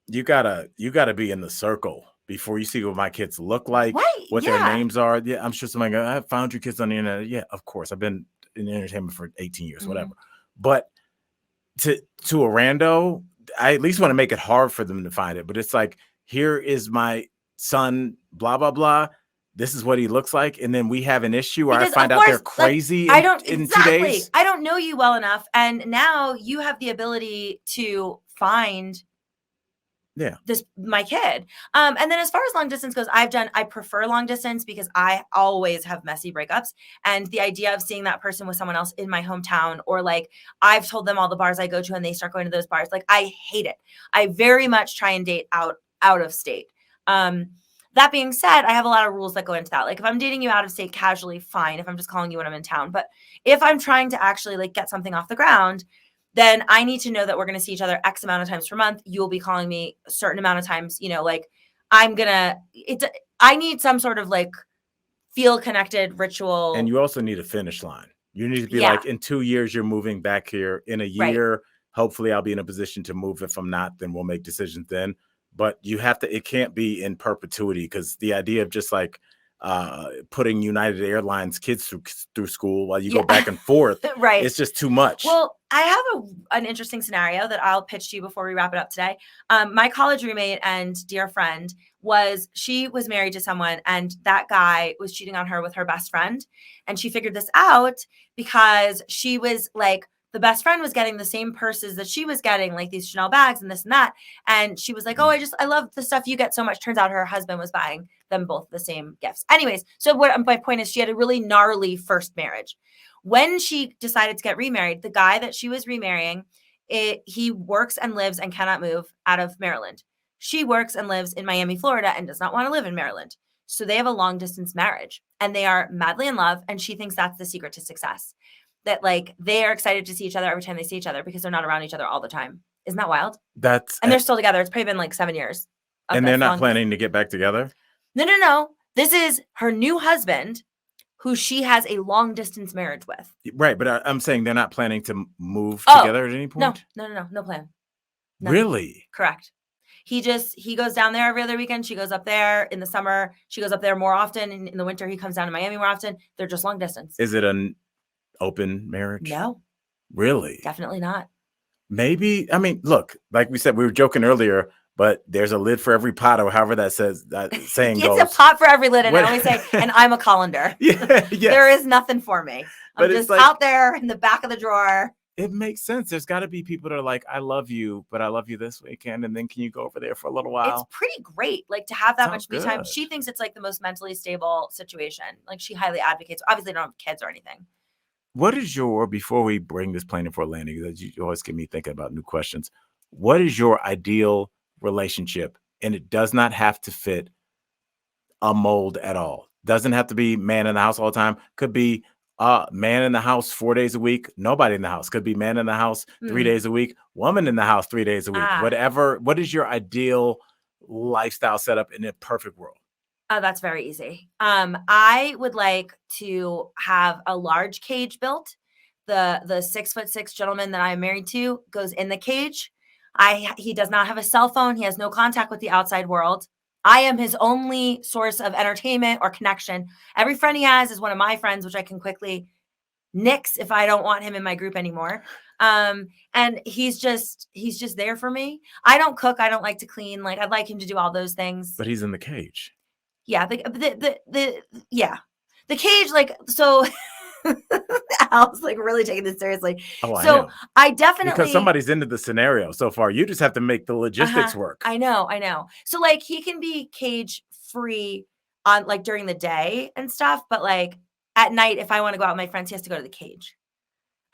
you gotta be in the circle before you see what my kids look like, what their names are. Yeah, I'm sure somebody I found your kids on the internet. Yeah, of course. I've been in entertainment for 18 years, whatever. But to a rando, I at least want to make it hard for them to find it. But it's like, here is my son, blah, blah, blah. This is what he looks like. And then we have an issue where I find out they're crazy in 2 days. I don't know you well enough. And now you have the ability to find my kid. And then as far as long distance goes, I prefer long distance because I always have messy breakups. And the idea of seeing that person with someone else in my hometown, or like I've told them all the bars I go to and they start going to those bars, like I hate it. I very much try and date out of state. That being said, I have a lot of rules that go into that. Like if I'm dating you out of state casually, fine. If I'm just calling you when I'm in town. But if I'm trying to actually like get something off the ground, then I need to know that we're going to see each other X amount of times per month. You will be calling me a certain amount of times, like I need some sort of like feel connected ritual. And you also need a finish line. You need to be like, in 2 years, you're moving back here. In a year, hopefully I'll be in a position to move. If I'm not, then we'll make decisions then. But it can't be in perpetuity, because the idea of just like putting United Airlines kids through school while you go back and forth, it's just too much. Well, I have an interesting scenario that I'll pitch to you before we wrap it up today. My college roommate and dear friend she was married to someone, and that guy was cheating on her with her best friend. And she figured this out because she was like, the best friend was getting the same purses that she was getting, like these Chanel bags and this and that. And she was like, oh, I love the stuff you get so much. Turns out her husband was buying them both the same gifts. Anyways, so what my point is, she had a really gnarly first marriage. When she decided to get remarried, the guy that she was remarrying, he works and lives and cannot move out of Maryland. She works and lives in Miami, Florida, and does not want to live in Maryland. So they have a long distance marriage, and they are madly in love. And she thinks that's the secret to success. That like they are excited to see each other every time they see each other because they're not around each other all the time. Isn't that wild? And they're still together. It's probably been like 7 years. And they're not planning to get back together? No. This is her new husband, who she has a long distance marriage with. Right. But I'm saying they're not planning to move together at any point? No plan. No. Really? Correct. He goes down there every other weekend. She goes up there in the summer. She goes up there more often. In the winter, he comes down to Miami more often. They're just long distance. Is it an open marriage? No. Really? Definitely not. Maybe. I mean, look, like we said, we were joking earlier, but there's a lid for every pot, or however that saying goes. It's a pot for every lid. And I always say, and I'm a colander. Yes. There is nothing for me. I'm just like, out there in the back of the drawer. It makes sense. There's got to be people that are like, I love you, but I love you this weekend. And then can you go over there for a little while? It's pretty great. Like to have that much me time. She thinks it's like the most mentally stable situation. Like she highly advocates. Obviously, they don't have kids or anything. What is before we bring this plane in for a landing, because you always get me thinking about new questions. What is your ideal relationship? And it does not have to fit a mold at all. Doesn't have to be man in the house all the time. Could be man in the house 4 days a week, nobody in the house. Could be man in the house 3 days a week, woman in the house 3 days a week. Whatever. What is your ideal lifestyle setup in a perfect world? Oh, that's very easy. I would like to have a large cage built. The 6'6" gentleman that I'm married to goes in the cage. He does not have a cell phone. He has no contact with the outside world. I am his only source of entertainment or connection. Every friend he has is one of my friends, which I can quickly nix if I don't want him in my group anymore. And he's just there for me. I don't cook. I don't like to clean. Like I'd like him to do all those things. But he's in the cage. Yeah. The cage, like, so Al's like really taking this seriously. So I definitely, because somebody's into the scenario so far. You just have to make the logistics work. I know. So like he can be cage free on like during the day and stuff, but like at night, if I want to go out with my friends, he has to go to the cage.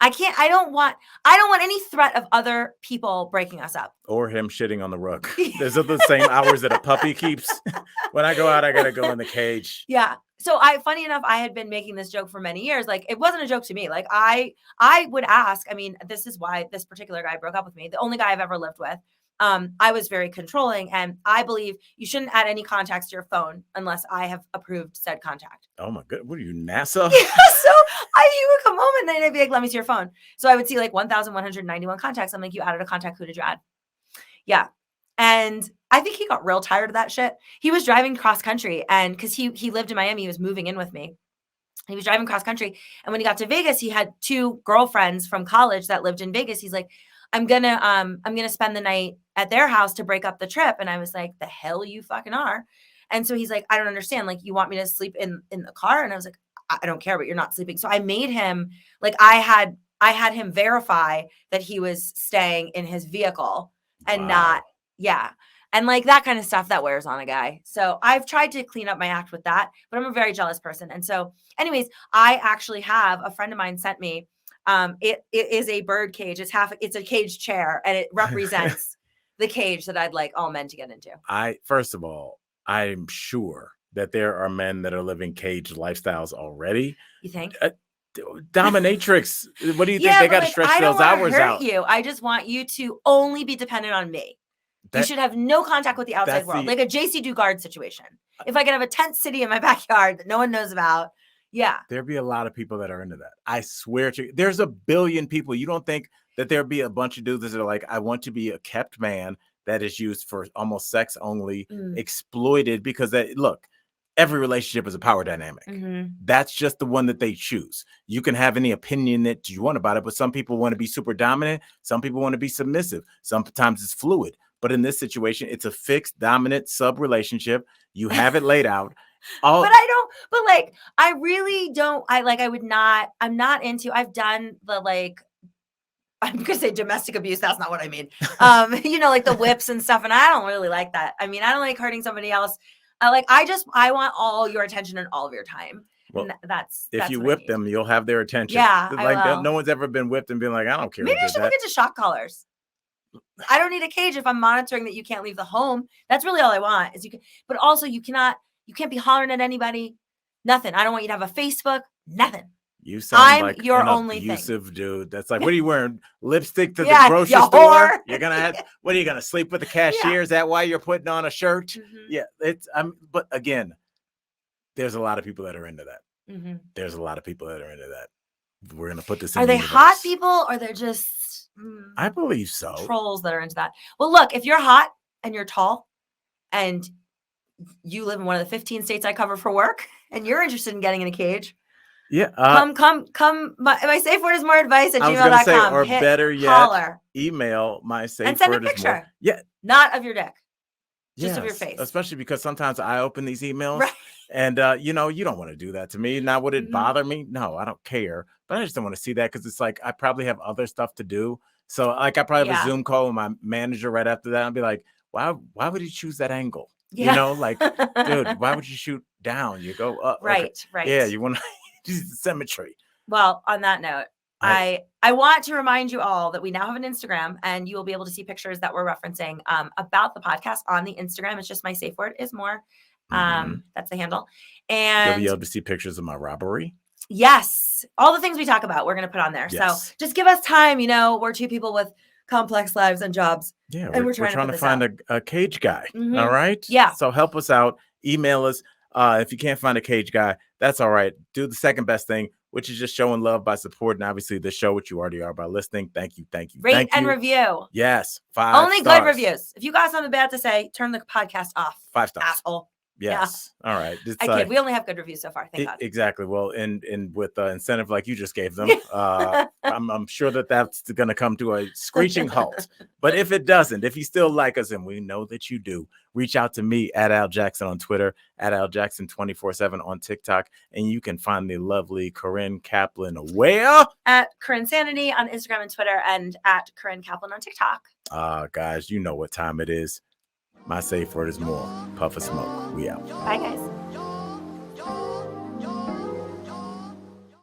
I don't want any threat of other people breaking us up. Or him shitting on the rug. Those are the same hours that a puppy keeps. When I go out, I got to go in the cage. Yeah. So funny enough, I had been making this joke for many years. Like, it wasn't a joke to me. Like, I would ask, I mean, this is why this particular guy broke up with me. The only guy I've ever lived with. I was very controlling, and I believe you shouldn't add any contacts to your phone unless I have approved said contact. Oh my God. What are you, NASA? Yeah, so he would come home and then I'd be like, let me see your phone. So I would see like 1,191 contacts. I'm like, you added a contact. Who did you add? Yeah. And I think he got real tired of that shit. He was driving cross country, and because he lived in Miami, he was moving in with me. He was driving cross country. And when he got to Vegas, he had 2 girlfriends from college that lived in Vegas. He's like, I'm gonna spend the night at their house to break up the trip. And I was like, the hell you fucking are. And so he's like, I don't understand. Like, you want me to sleep in the car? And I was like, I don't care, but you're not sleeping. So I made him, like, I had him verify that he was staying in his vehicle and not, yeah. And like that kind of stuff that wears on a guy. So I've tried to clean up my act with that, but I'm a very jealous person. And so anyways, I actually have a friend of mine sent me, it is a bird cage. It's a cage chair, and it represents the cage that I'd like all men to get into. First of all, I'm sure that there are men that are living cage lifestyles already. You think? Dominatrix. What do you think? They got to stretch those hours out. I just want you to only be dependent on me. You should have no contact with the outside world, like a JC Dugard situation. If I could have a tent city in my backyard that no one knows about, yeah. There'd be a lot of people that are into that. I swear to you, there's a billion people. You don't think that there'd be a bunch of dudes that are like, I want to be a kept man that is used for almost sex only, exploited, because look, every relationship is a power dynamic. That's just the one that they choose. You can have any opinion that you want about it, but some people want to be super dominant. Some people want to be submissive. Sometimes it's fluid. But in this situation, it's a fixed, dominant sub relationship. You have it laid out. I'm not into, I've done the, like, I'm going to say domestic abuse. That's not what I mean. Like the whips and stuff. And I don't really like that. I mean, I don't like hurting somebody else. I want all your attention and all of your time. Well, that's if you whip them, you'll have their attention. Yeah. Like, no one's ever been whipped and been like, I don't care. Maybe I should look into shock collars. I don't need a cage if I'm monitoring that you can't leave the home. That's really all I want is but also you can't be hollering at anybody. Nothing. I don't want you to have a Facebook. Nothing. You sound like your an only abusive thing. Dude. That's like, what are you wearing? Lipstick to the grocery store? You're gonna have. What are you gonna sleep with the cashier? Yeah. Is that why you're putting on a shirt? Yeah, but again, there's a lot of people that are into that. There's a lot of people that are into that. We're gonna put this in. Are they hot people, or they're just? I believe so. Trolls that are into that. Well, look, if you're hot and you're tall, and you live in one of the 15 states I cover for work, and you're interested in getting in a cage. Yeah. Come. My safe word is more advice at gmail.com. Or better yet, holler. Email my safe and send word a picture. Is more. Yeah. Not of your dick. Just of your face. Especially because sometimes I open these emails, right. And you don't want to do that to me. Now, would it bother me? No, I don't care. But I just don't want to see that because it's like I probably have other stuff to do. So like I probably have a Zoom call with my manager right after that. I'll be like, why would you choose that angle? Yeah. Like, dude, why would you shoot down? You go up. Right, okay. right. Yeah, you want to use the symmetry. Well, on that note, I want to remind you all that we now have an Instagram, and you will be able to see pictures that we're referencing about the podcast on the Instagram. It's just my safe word is more. That's the handle. And you'll be able to see pictures of my robbery. Yes. All the things we talk about, we're going to put on there. Yes. So just give us time. We're 2 people with complex lives and jobs. Yeah. And we're trying to find a cage guy. All right. Yeah. So help us out. Email us. If you can't find a cage guy, that's all right. Do the second best thing, which is just showing love by supporting, obviously, the show, which you already are by listening. Thank you. Rate and review. Yes. 5 Only stars. Good reviews. If you got something bad to say, turn the podcast off. 5 stars. Asshole. Yes. Yeah. All right. I kid. We only have good reviews so far. Thank God. Exactly. Well, and with the incentive like you just gave them, I'm sure that's going to come to a screeching halt. But if it doesn't, if you still like us, and we know that you do, reach out to me at Al Jackson on Twitter, at Al Jackson 24/7 on TikTok, and you can find the lovely Corinne Kaplan where? At Corinne Sanity on Instagram and Twitter, and at Corinne Kaplan on TikTok. Guys, you know what time it is. My safe word is more. Puff of smoke. We out. Bye, guys.